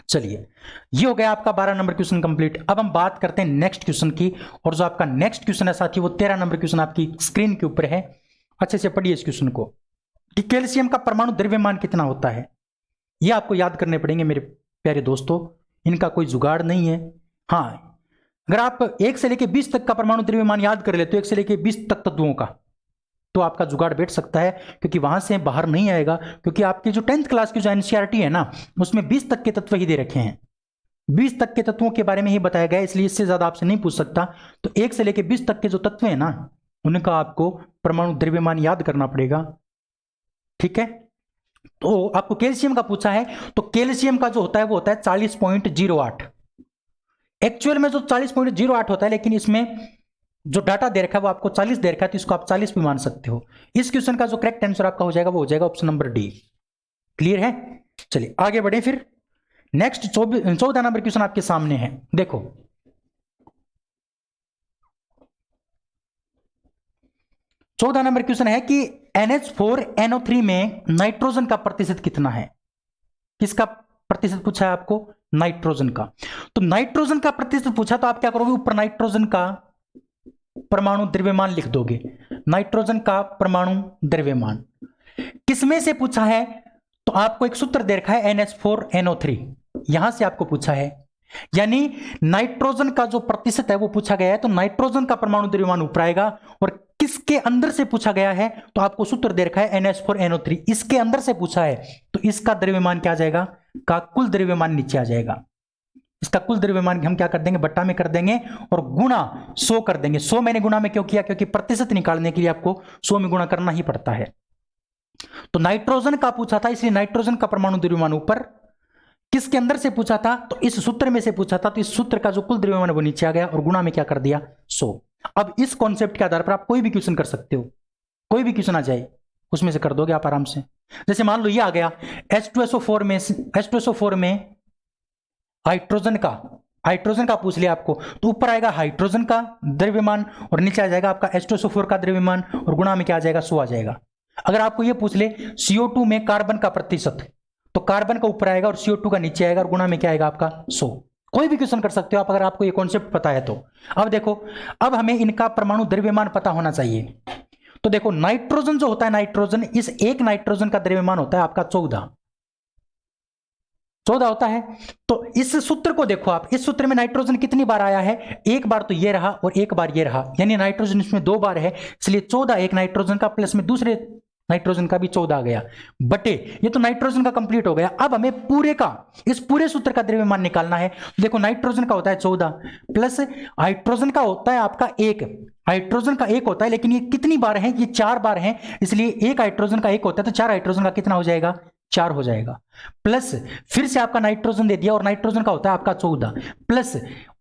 चलिए ये हो गया आपका 12 नंबर क्वेश्चन कंप्लीट। अब हम बात करते हैं नेक्स्ट क्वेश्चन की, और जो आपका नेक्स्ट क्वेश्चन है साथी वो 13 नंबर क्वेश्चन आपकी स्क्रीन के ऊपर है। अच्छे से पढ़िए इस क्वेश्चन को कि कैल्शियम का परमाणु द्रव्यमान कितना होता है। ये आपको याद करने पड़ेंगे मेरे प्यारे दोस्तों, इनका कोई जुगाड़ नहीं है। हाँ, अगर आप 1 से लेकर 20 तक का परमाणु द्रव्यमान याद कर ले तो 1 से लेकर 20 तक तत्वों का, तो आपका जुगाड़ बैठ सकता है, क्योंकि वहां से बाहर नहीं आएगा। क्योंकि आपकी जो 10th क्लास की जो NCERT है ना, उसमें 20 तक के तत्व ही दे रखे हैं, 20 तक के तत्वों के बारे में ही बताया गया, इसलिए इससे ज्यादा आपसे नहीं पूछ सकता। तो 1 से लेकर 20 तक के जो तत्व है ना, उनका आपको परमाणु द्रव्यमान याद करना पड़ेगा। ठीक है, तो आपको कैल्शियम का पूछा है, तो कैल्शियम का जो होता है वो होता है 40.08। एक्चुअल में जो 40.08 होता है, लेकिन इसमें जो डाटा दे रखा है वो आपको 40 दे रखा है, तो इसको आप 40 भी मान सकते हो। इस क्वेश्चन का जो करेक्ट आंसर आपका हो जाएगा वो हो जाएगा ऑप्शन नंबर डी। क्लियर है? चलिए आगे बढ़े। फिर नेक्स्ट 14 नंबर क्वेश्चन आपके सामने है। देखो 14 नंबर क्वेश्चन है कि NH4NO3 में नाइट्रोजन का प्रतिशत कितना है। किसका प्रतिशत पूछा है आपको? नाइट्रोजन का। तो नाइट्रोजन का प्रतिशत पूछा तो आप क्या करोगे? ऊपर नाइट्रोजन का परमाणु द्रव्यमान लिख दोगे। नाइट्रोजन का परमाणु द्रव्यमान किसमें से पूछा है? तो आपको एक सूत्र दे रखा है NH4NO3, यहां से आपको पूछा है। यानी नाइट्रोजन का जो प्रतिशत है वो पूछा गया है, तो नाइट्रोजन का परमाणु द्रव्यमान ऊपर आएगा। और किसके अंदर से पूछा गया है, तो आपको सूत्र दे रखा है NH4NO3, इसके अंदर से पूछा है, तो इसका द्रव्यमान क्या आ जाएगा, का कुल द्रव्यमान नीचे आ जाएगा। इसका कुल द्रव्यमान हम क्या कर देंगे, बट्टा में कर देंगे और गुणा 100 कर देंगे। 100 मैंने गुणा में क्यों किया, क्योंकि प्रतिशत निकालने के लिए आपको 100 में गुणा करना ही पड़ता है। तो नाइट्रोजन का पूछा था, इसलिए नाइट्रोजन का परमाणु द्रव्यमान ऊपर। किसके अंदर से पूछा था, तो इस सूत्र में से पूछा था, तो इस सूत्र का जो कुल द्रव्यमान वो नीचे आ गया और गुणा में क्या कर दिया, 100। अब इस कॉन्सेप्ट के आधार पर आप कोई भी क्वेश्चन कर सकते हो, कोई भी क्वेश्चन आ जाए उसमें से कर दोगे आप आराम से। जैसे मान लो ये आ गया H2SO4 में हाइड्रोजन का पूछ लिया आपको, तो ऊपर आएगा हाइड्रोजन का द्रव्यमान और नीचे आ जाएगा आपका H2SO4 का द्रव्यमान और गुणा में क्या आ जाएगा, 100 आ जाएगा। अगर आपको ये पूछ ले CO2 में कार्बन का प्रतिशत, तो कार्बन का ऊपर आएगा और CO2 का नीचे आएगा और गुणा में क्या आएगा आपका 100। कोई भी क्वेश्चन कर सकते हो आप, अगर आपको ये कॉन्सेप्ट पता है तो। अब देखो, अब हमें इनका परमाणु द्रव्यमान पता होना चाहिए। तो देखो नाइट्रोजन जो होता है, नाइट्रोजन, इस एक नाइट्रोजन का द्रव्यमान होता है आपका 14 होता है। तो इस सूत्र को देखो आप, इस सूत्र में नाइट्रोजन कितनी बार आया है, एक बार तो ये रहा और एक बार ये रहा, यानी नाइट्रोजन इसमें 2 बार है, इसलिए 14 एक नाइट्रोजन का, प्लस में दूसरे नाइट्रोजन का भी 14 आ गया बटे, ये तो नाइट्रोजन का कंप्लीट हो गया। अब हमें पूरे का, इस पूरे सूत्र का द्रव्यमान निकालना है। देखो नाइट्रोजन का होता है 14 प्लस हाइड्रोजन का होता है आपका 1, हाइड्रोजन का 1 होता है, लेकिन ये कितनी बार है, ये 4 बार है, इसलिए एक हाइड्रोजन का 1 होता है, तो 4 हाइड्रोजन का कितना हो जाएगा, 4 हो जाएगा। प्लस फिर से आपका नाइट्रोजन दे दिया और नाइट्रोजन का होता है आपका 14, प्लस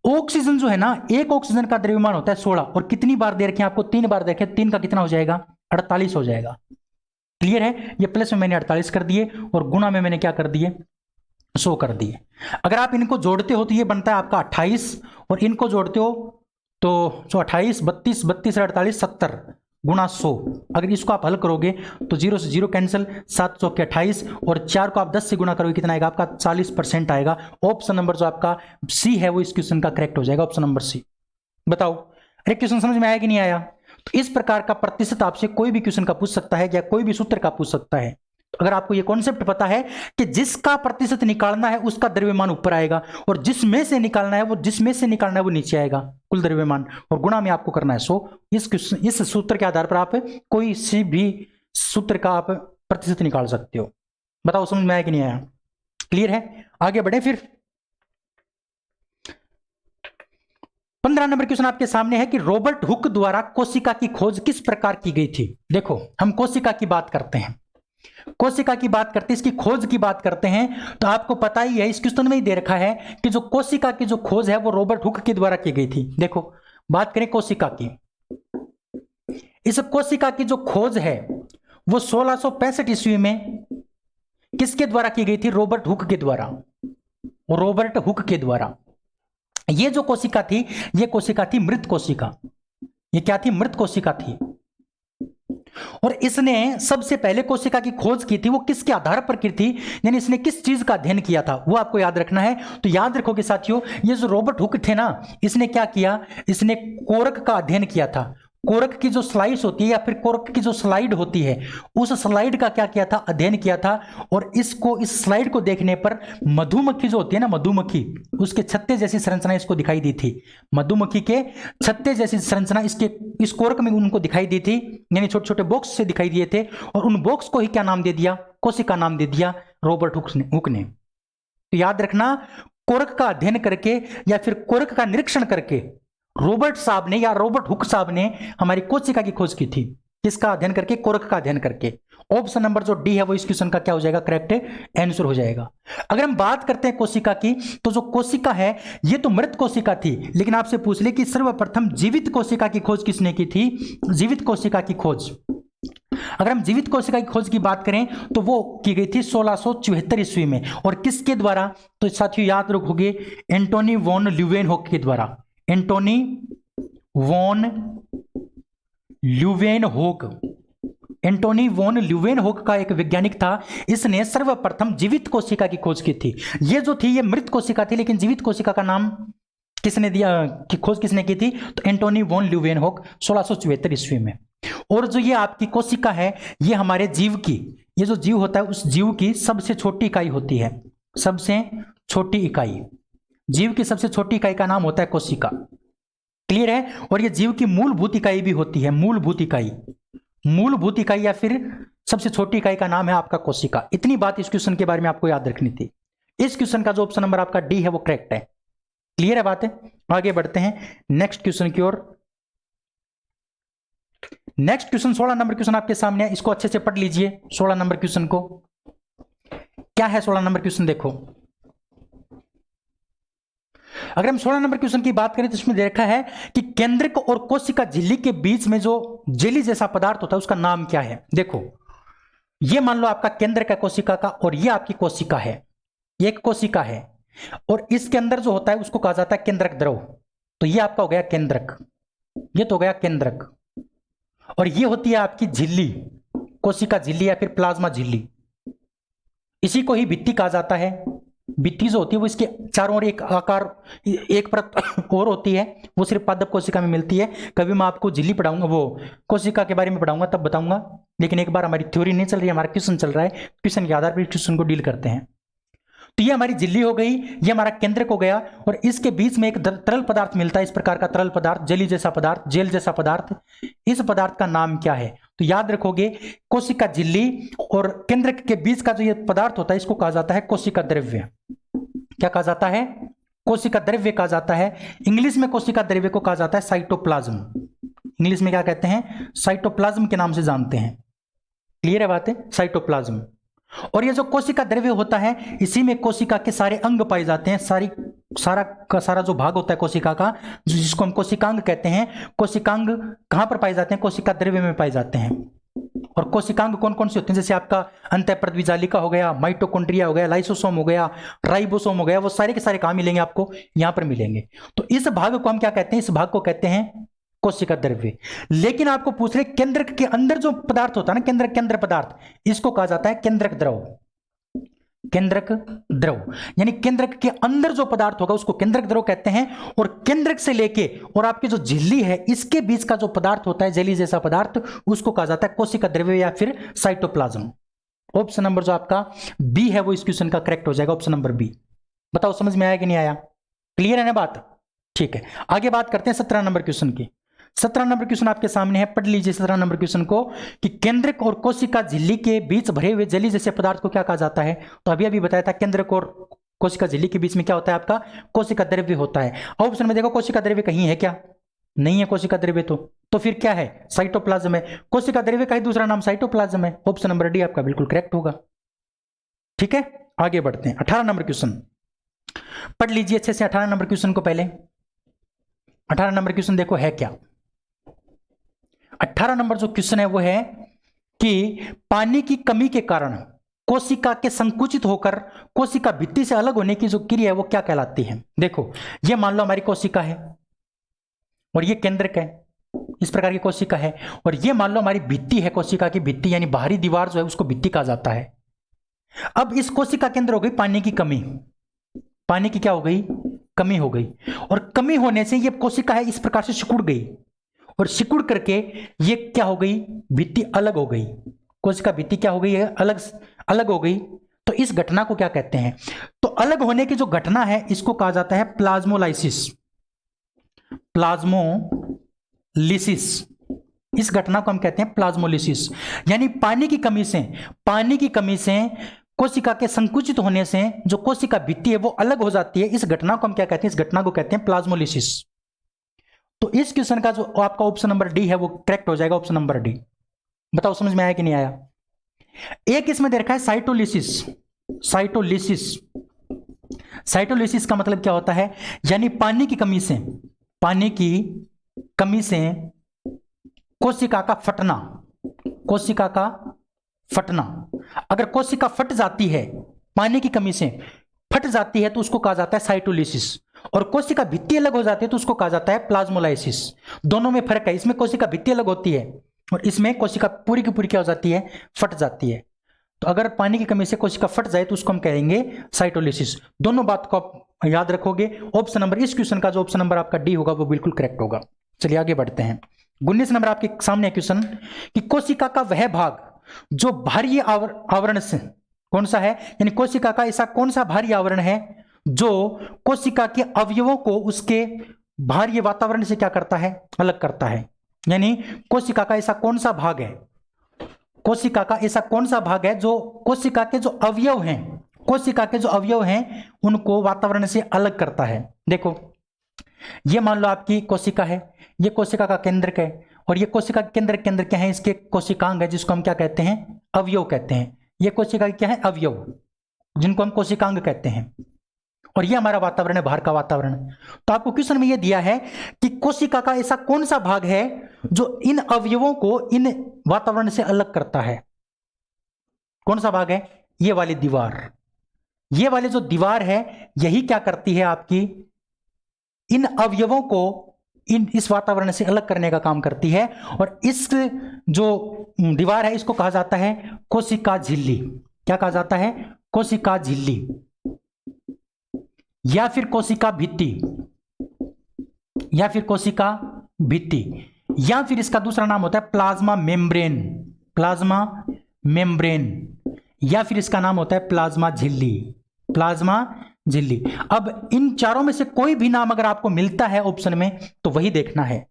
ऑक्सीजन जो है ना, एक ऑक्सीजन का द्रव्यमान होता है 16, और कितनी बार दे रखे हैं आपको, 3 बार देखे, 3 का कितना हो जाएगा, 48 हो जाएगा। क्लियर है, ये प्लस में मैंने 48 कर दिए और गुणा में मैंने क्या कर दिए, 100 कर दिए। अगर आप इनको जोड़ते हो तो ये बनता है आपका 28, और इनको जोड़ते हो तो 28 32 32 48 70 गुणा 100। अगर इसको आप हल करोगे तो 0 से 0 कैंसिल, 7 चौके 28, और 4 को आप 10 से गुणा करोगे कितना आएगा आपका, 40% आएगा। ऑप्शन नंबर जो आपका सी है वो इस क्वेश्चन का करेक्ट हो जाएगा, ऑप्शन नंबर सी। बताओ, अरे क्वेश्चन समझ में आया कि नहीं आया। तो इस प्रकार का प्रतिशत आपसे कोई भी क्वेश्चन का पूछ सकता है या कोई भी सूत्र का पूछ सकता है। तो अगर आपको ये कॉन्सेप्ट पता है कि जिसका प्रतिशत निकालना है उसका द्रव्यमान ऊपर आएगा, और जिसमें से निकालना है वो नीचे आएगा, कुल द्रव्यमान, और गुणा में आपको करना है 100। इस सूत्र के आधार पर आप कोई सी भी सूत्र का आप प्रतिशत निकाल सकते हो। बताओ समझ में आया कि नहीं आया, क्लियर है। आगे बढ़े फिर। 15 नंबर क्वेश्चन आपके सामने है कि रॉबर्ट हुक द्वारा कोशिका की खोज किस प्रकार की गई थी। देखो हम कोशिका की बात करते हैं, इसकी खोज की बात करते हैं, तो आपको पता ही है, इस क्वेश्चन में ही दे रखा है कि जो कोशिका की जो खोज है वो रॉबर्ट हुक के द्वारा की गई थी। देखो बात करें कोशिका की, इस कोशिका की जो खोज है वो 1665 ईस्वी में किसके द्वारा की गई थी, रॉबर्ट हुक के द्वारा। ये जो कोशिका थी, ये कोशिका थी मृत कोशिका। ये क्या थी, मृत कोशिका थी। और इसने सबसे पहले कोशिका की खोज की थी, वो किसके आधार पर की थी, यानी इसने किस चीज का अध्ययन किया था, वो आपको याद रखना है। तो याद रखोगे साथियों, ये जो रॉबर्ट हुक थे ना, इसने क्या किया, इसने कोरक का अध्ययन किया था। कोरक की जो स्लाइस होती है या फिर कोरक की जो स्लाइड होती है, उस स्लाइड का क्या किया था, अध्ययन किया था। और इस स्लाइड को देखने पर मधुमक्खी जो होती है ना, मधुमक्खी, उसके छत्ते जैसी संरचना इसको दिखाई दी थी। मधुमक्खी के छत्ते जैसी संरचना इस कोरक में उनको दिखाई दी थी, यानी छोटे छोटे बॉक्स से दिखाई दिए थे, और उन बॉक्स को ही क्या नाम दे दिया, कोशिका नाम दे दिया रॉबर्ट हुक ने। तो याद रखना, कोरक का अध्ययन करके या फिर कोरक का निरीक्षण करके रॉबर्ट हुक साहब ने हमारी कोशिका की खोज की थी। किसका अध्ययन करके, कोरक का अध्ययन करके। ऑप्शन नंबर जो डी है वो इस क्वेश्चन का क्या हो जाएगा, करेक्ट आंसर हो जाएगा। अगर हम बात करते हैं कोशिका की, तो जो कोशिका है ये तो मृत कोशिका थी, लेकिन आपसे पूछ ले कि सर्वप्रथम जीवित कोशिका की खोज किसने की थी। जीवित कोशिका की खोज, अगर हम जीवित कोशिका की खोज की बात करें तो वो की गई थी 1674 ईस्वी में, और किसके द्वारा, तो साथियों याद रखोगे, एंटोनी वॉन ल्यूवेनहोक के द्वारा। एंटोनी वॉन ल्यूवेनहोक का एक वैज्ञानिक था, इसने सर्वप्रथम जीवित कोशिका की खोज की थी। ये जो थी ये मृत कोशिका थी, लेकिन जीवित कोशिका का नाम किसने दिया, की खोज किसने की थी, तो एंटोनी वॉन ल्यूवेनहोक 1674 ईस्वी में। और जो ये आपकी कोशिका है, ये हमारे जीव की, ये जो जीव होता है उस जीव की सबसे छोटी इकाई होती है, सबसे छोटी इकाई। जीव की सबसे छोटी इकाई का नाम होता है कोशिका। क्लियर है? और ये जीव की मूलभूत इकाई भी होती है, मूलभूत इकाई, मूलभूत इकाई या फिर सबसे छोटी इकाई का नाम है आपका कोशिका। इतनी बात इस क्वेश्चन के बारे में आपको याद रखनी थी। इस क्वेश्चन का जो ऑप्शन नंबर आपका डी है वो करेक्ट है। क्लियर है बात है? आगे बढ़ते हैं नेक्स्ट क्वेश्चन की ओर। नेक्स्ट क्वेश्चन 16 नंबर क्वेश्चन आपके सामने है, इसको अच्छे से पढ़ लीजिए। 16 नंबर क्वेश्चन को क्या है? 16 नंबर क्वेश्चन देखो, अगर हम 16 नंबर क्वेश्चन की बात करें तो इसमें देखा है कि केंद्रक और कोशिका झिल्ली के बीच में जो जेली जैसा पदार्थ होता है उसका नाम क्या है। देखो, ये मान लो आपका केंद्रक है कोशिका का, और ये आपकी कोशिका है, ये एक कोशिका है, और इसके अंदर जो होता है उसको कहा जाता है केंद्रक द्रव। तो ये आपका हो गया केंद्रक, ये तो हो गया केंद्रक, और ये होती है आपकी झिल्ली, कोशिका झिल्ली या फिर प्लाज्मा झिल्ली। इसी को ही भित्ति कहा जाता है। भित्ति जो होती है वो इसके चारों ओर एक आकार, एक परत और होती है, वो सिर्फ पादप कोशिका में मिलती है। कभी मैं आपको झिल्ली पढ़ाऊंगा, वो कोशिका के बारे में पढ़ाऊंगा तब बताऊंगा, लेकिन एक बार हमारी थ्योरी नहीं चल रही है, हमारा क्वेश्चन चल रहा है, क्वेश्चन के आधार पर क्वेश्चन को डील करते हैं। तो ये हमारी झिल्ली हो गई, ये हमारा केंद्रक हो गया, और इसके बीच में एक तरल पदार्थ मिलता है, इस प्रकार का तरल पदार्थ, जेली जैसा पदार्थ, जेल जैसा पदार्थ। इस पदार्थ का नाम क्या है? तो याद रखोगे, कोशिका झिल्ली और केंद्रक के बीच का जो ये पदार्थ होता है इसको कहा जाता है कोशिका द्रव्य। क्या कहा जाता है? कोशिका द्रव्य कहा जाता है। इंग्लिश में कोशिका द्रव्य को कहा जाता है साइटोप्लाज्म। इंग्लिश में क्या कहते हैं? साइटोप्लाज्म के नाम से जानते हैं। क्लियर है बात है? साइटोप्लाज्म। और ये जो कोशिका द्रव्य होता है, इसी में कोशिका के सारे अंग पाए जाते हैं। सारा का सारा जो भाग होता है कोशिका का, जिसको हम कोशिकांग कहते हैं, कोशिकांग कहां पर पाए जाते हैं? कोशिका द्रव्य में पाए जाते हैं। और कोशिकांग कौन कौन से होते हैं? जैसे आपका अंतःपरत जालिका हो गया, माइटोकॉन्ड्रिया हो गया, लाइसोसोम हो गया, राइबोसोम हो गया, वो सारे के सारे कहां मिलेंगे? आपको यहां पर मिलेंगे। तो इस भाग को हम क्या कहते हैं? इस भाग को कहते हैं कोशिका द्रव्य। लेकिन आपको पूछ रहे केंद्रक के अंदर जो पदार्थ होता है ना, केंद्र पदार्थ, इसको कहा जाता है केंद्रक द्रव। केंद्रक द्रव यानी केंद्रक के अंदर जो पदार्थ होगा उसको केंद्रक द्रव कहते हैं। और केंद्रक से लेके और आपकी जो झिल्ली है इसके बीच का जो पदार्थ होता है, जेली जैसा पदार्थ, उसको कहा जाता है कोशिका द्रव्य या फिर साइटोप्लाज्म। ऑप्शन नंबर जो आपका बी है वो इस क्वेश्चन का करेक्ट हो जाएगा, ऑप्शन नंबर बी। बताओ समझ में आया कि नहीं आया? क्लियर है ना बात? ठीक है, आगे बात करते हैं 17 नंबर क्वेश्चन की। 17 नंबर क्वेश्चन आपके सामने है, पढ़ लीजिए 17 नंबर क्वेश्चन को कि केंद्रक और कोशिका झिल्ली के बीच भरे हुए जेली जैसे पदार्थ को क्या कहा जाता है? तो अभी बताया था, केंद्रक और कोशिका झिल्ली के बीच में क्या होता है? आपका कोशिका द्रव्य होता है। ऑप्शन में देखो, कोशिका द्रव्य कहीं है क्या? नहीं है कोशिका द्रव्य, तो फिर क्या है? साइटोप्लाज्म है। कोशिका द्रव्य का ही दूसरा नाम साइटोप्लाज्म है। ऑप्शन नंबर डी आपका बिल्कुल करेक्ट होगा। ठीक है, आगे बढ़ते हैं। 18 नंबर क्वेश्चन पढ़ लीजिए अच्छे से। 18 नंबर क्वेश्चन को पहले, 18 नंबर क्वेश्चन देखो है क्या। 18 नंबर जो क्वेश्चन है वो है कि पानी की कमी के कारण कोशिका के संकुचित होकर कोशिका भित्ति से अलग होने की जो क्रिया है वो क्या कहलाती है? देखो, ये मान लो हमारी कोशिका है और ये केंद्रक है, इस प्रकार की कोशिका है, और ये मान लो हमारी भित्ति है, कोशिका की भित्ति यानी बाहरी दीवार जो है उसको भित्ति कहा जाता है। अब इस कोशिका के अंदर हो गई पानी की कमी, पानी की क्या हो गई? कमी हो गई, और कमी होने से ये कोशिका है इस प्रकार से सिकुड़ गई, और सिकुड़ करके ये क्या हो गई? भित्ति अलग हो गई। कोशिका भित्ति क्या हो गई है? अलग हो गई। तो इस घटना को क्या कहते हैं? तो अलग होने की जो घटना है इसको कहा जाता है प्लाज्मोलाइसिस। प्लाज्मोलिसिस, इस घटना को हम कहते हैं प्लाज्मोलिसिस। यानी पानी की कमी से कोशिका के संकुचित होने से जो कोशिका भित्ति है वो अलग हो जाती है। इस घटना को हम क्या कहते हैं? इस घटना को कहते हैं प्लाज्मोलिसिस। तो इस क्वेश्चन का जो आपका ऑप्शन नंबर डी है वो करेक्ट हो जाएगा, ऑप्शन नंबर डी। बताओ समझ में आया कि नहीं आया? एक इसमें दे रखा है साइटोलिसिस। साइटोलिसिस का मतलब क्या होता है? यानी पानी की कमी से कोशिका का फटना। अगर कोशिका फट जाती है, पानी की कमी से फट जाती है तो उसको कहा जाता है साइटोलिसिस, और कोशिका भित्ति अलग हो जाती है तो उसको कहा जाता है प्लाज्मोलाइसिस। दोनों में फर्क है, इसमें कोशिका भित्ति अलग होती है और इसमें कोशिका पूरी की पूरी क्या हो जाती है? फट जाती है। तो अगर पानी की कमी से कोशिका फट जाए तो उसको हम कहेंगे साइटोलिसिस। दोनों बात को आप याद रखोगे। ऑप्शन नंबर, इस क्वेश्चन का जो ऑप्शन नंबर आपका डी होगा वो बिल्कुल करेक्ट होगा। चलिए आगे बढ़ते हैं। 19 नंबर आपके सामने क्वेश्चन कि कोशिका का वह भाग जो बाहरी आवरण से कौन सा है, यानी कोशिका का ऐसा कौन सा बाहरी आवरण है जो कोशिका के अवयवों को उसके बाहरी वातावरण से क्या करता है, अलग करता है। यानी कोशिका का ऐसा कौन सा भाग है, कोशिका का ऐसा कौन सा भाग है जो कोशिका के जो अवयव हैं, कोशिका के जो अवयव हैं उनको वातावरण से अलग करता है। देखो ये मान लो आपकी कोशिका है, ये कोशिका का केंद्रक है, और ये कोशिका के केंद्र क्या है, इसके कोशिकांग है जिसको हम क्या कहते हैं, अवयव कहते हैं। ये कोशिका क्या है, अवयव, जिनको हम कोशिकांग कहते हैं, और ये हमारा वातावरण है, बाहर का वातावरण। तो आपको क्वेश्चन में ये दिया है कि कोशिका का ऐसा कौन सा भाग है जो इन अवयवों को इन वातावरण से अलग करता है। कौन सा भाग है, ये वाली दीवार, ये वाली जो दीवार है यही क्या करती है, आपकी इन अवयवों को इस वातावरण से अलग करने का काम करती है। और इस जो दीवार है इसको कहा जाता है कोशिका झिल्ली। क्या कहा जाता है, कोशिका झिल्ली, या फिर कोशिका भित्ति, या फिर कोशिका भित्ति, या फिर इसका दूसरा नाम होता है प्लाज्मा मेम्ब्रेन, प्लाज्मा मेम्ब्रेन, या फिर इसका नाम होता है प्लाज्मा झिल्ली, प्लाज्मा झिल्ली। अब इन चारों में से कोई भी नाम अगर आपको मिलता है ऑप्शन में तो वही देखना है।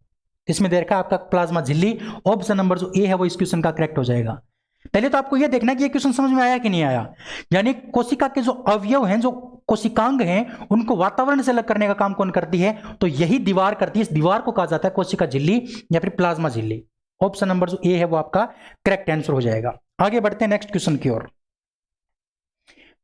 इसमें दे रखा है आपका प्लाज्मा झिल्ली, ऑप्शन नंबर जो ए है वो इस क्वेश्चन का करेक्ट हो जाएगा। पहले तो आपको यह देखना है कि ये क्वेश्चन समझ में आया कि नहीं आया। यानी कोशिका के जो अवयव हैं, जो कोशिकांग हैं, उनको वातावरण से अलग करने का काम कौन करती है, तो यही दीवार करती है। इस दीवार को कहा जाता है कोशिका झिल्ली या फिर प्लाज्मा झिल्ली। ऑप्शन नंबर जो ए है वो आपका करेक्ट आंसर हो जाएगा। आगे बढ़ते हैं नेक्स्ट क्वेश्चन की ओर।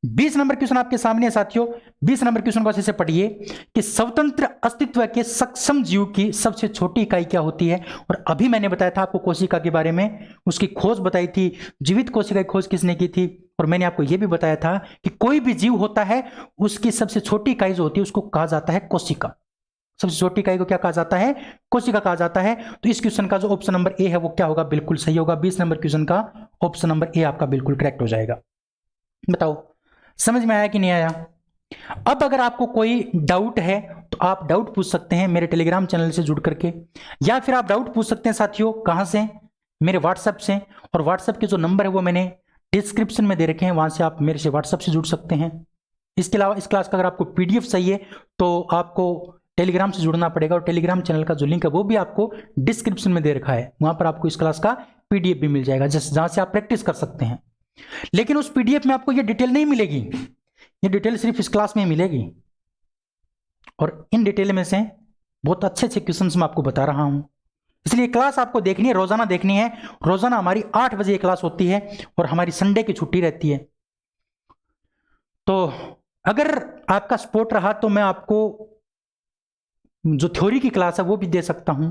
20 नंबर क्वेश्चन आपके सामने है साथियों। 20 नंबर क्वेश्चन को अच्छे से पढ़िए कि स्वतंत्र अस्तित्व के सक्षम जीव की सबसे छोटी इकाई क्या होती है। और अभी मैंने बताया था आपको कोशिका के बारे में, उसकी खोज बताई थी, जीवित कोशिका की खोज किसने की थी। और मैंने आपको यह भी बताया था कि कोई भी जीव होता है उसकी सबसे छोटी इकाई जो होती है उसको कहा जाता है कोशिका। सबसे छोटी इकाई को क्या कहा जाता है, कोशिका कहा जाता है। तो इस क्वेश्चन का जो ऑप्शन नंबर ए है वो क्या होगा, बिल्कुल सही होगा। 20 नंबर क्वेश्चन का ऑप्शन नंबर ए आपका बिल्कुल करेक्ट हो जाएगा। बताओ समझ में आया कि नहीं आया। अब अगर आपको कोई डाउट है तो आप डाउट पूछ सकते हैं मेरे टेलीग्राम चैनल से जुड़ करके, या फिर आप डाउट पूछ सकते हैं साथियों कहां से, मेरे व्हाट्सएप से। और व्हाट्सएप के जो नंबर है वो मैंने डिस्क्रिप्शन में दे रखे हैं, वहां से आप मेरे से व्हाट्सएप से जुड़ सकते हैं। इसके अलावा इस क्लास का अगर आपको पीडीएफ चाहिए तो आपको टेलीग्राम से जुड़ना पड़ेगा, और टेलीग्राम चैनल का जो लिंक है वो भी आपको डिस्क्रिप्शन में दे रखा है। वहां पर आपको इस क्लास का पीडीएफ भी मिल जाएगा जहां से आप प्रैक्टिस कर सकते हैं। लेकिन उस पीडीएफ में आपको ये डिटेल नहीं मिलेगी, ये डिटेल सिर्फ इस क्लास में मिलेगी। और इन डिटेल में से बहुत अच्छे अच्छे क्वेश्चंस मैं आपको बता रहा हूं, इसलिए क्लास आपको देखनी है, रोजाना देखनी है। रोजाना हमारी 8 बजे क्लास होती है और हमारी संडे की छुट्टी रहती है। तो अगर आपका सपोर्ट रहा तो मैं आपको जो थ्योरी की क्लास है वो भी दे सकता हूं,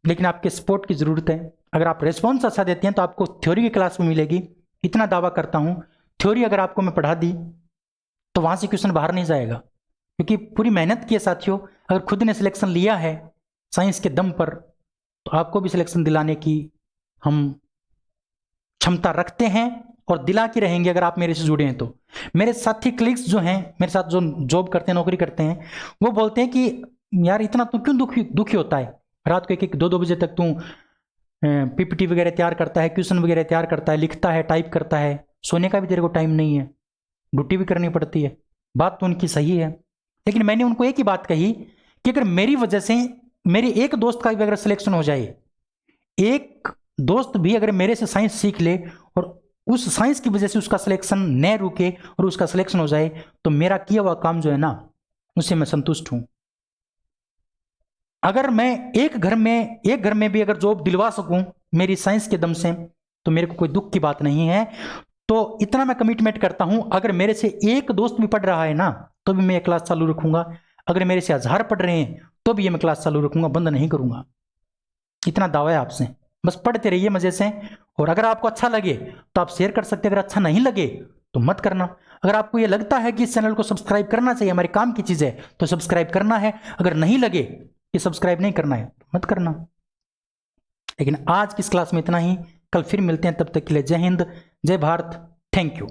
लेकिन आपके सपोर्ट की जरूरत है। अगर आप रिस्पॉन्स अच्छा देते हैं तो आपको थ्योरी की क्लास में मिलेगी, इतना दावा करता हूं। थ्योरी अगर आपको मैं पढ़ा दी तो वहां से क्वेश्चन बाहर नहीं जाएगा, क्योंकि पूरी मेहनत की है साथियों। अगर खुद ने सिलेक्शन लिया है साइंस के दम पर तो आपको भी सिलेक्शन दिलाने की हम क्षमता रखते हैं और दिला के रहेंगे अगर आप मेरे से जुड़े हैं तो। मेरे साथी क्लिक्स जो हैं, मेरे साथ जो जॉब करते हैं, नौकरी करते हैं, वो बोलते हैं कि यार इतना तू क्यों दुखी होता है, रात को 1-2 बजे तक तू पीपीटी वगैरह तैयार करता है, क्वेश्चन वगैरह तैयार करता है, लिखता है, टाइप करता है, सोने का भी तेरे को टाइम नहीं है, ड्यूटी भी करनी पड़ती है। बात तो उनकी सही है, लेकिन मैंने उनको एक ही बात कही कि अगर मेरी वजह से मेरे एक दोस्त का भी अगर सिलेक्शन हो जाए, एक दोस्त भी अगर मेरे से साइंस सीख ले और उस साइंस की वजह से उसका सिलेक्शन न रुके और उसका सिलेक्शन हो जाए, तो मेरा किया हुआ काम जो है ना उससे मैं संतुष्ट हूं। अगर मैं एक घर में भी अगर जॉब दिलवा सकूं मेरी साइंस के दम से तो मेरे को कोई दुख की बात नहीं है। तो इतना मैं कमिटमेंट करता हूं, अगर मेरे से एक दोस्त भी पढ़ रहा है ना तो भी मैं ये क्लास चालू रखूंगा, अगर मेरे से 1000 पढ़ रहे हैं तो भी ये मैं क्लास चालू रखूंगा, बंद नहीं करूंगा। इतना दावा है आपसे, बस पढ़ते रहिए मजे से। और अगर आपको अच्छा लगे तो आप शेयर कर सकते हैं, अगर अच्छा नहीं लगे तो मत करना। अगर आपको ये लगता है कि इस चैनल को सब्सक्राइब करना चाहिए, हमारे काम की चीज है, तो सब्सक्राइब करना है। अगर नहीं लगे कि सब्सक्राइब नहीं करना है तो मत करना। लेकिन आज की इस क्लास में इतना ही, कल फिर मिलते हैं, तब तक के लिए जय हिंद, जय भारत, थैंक यू।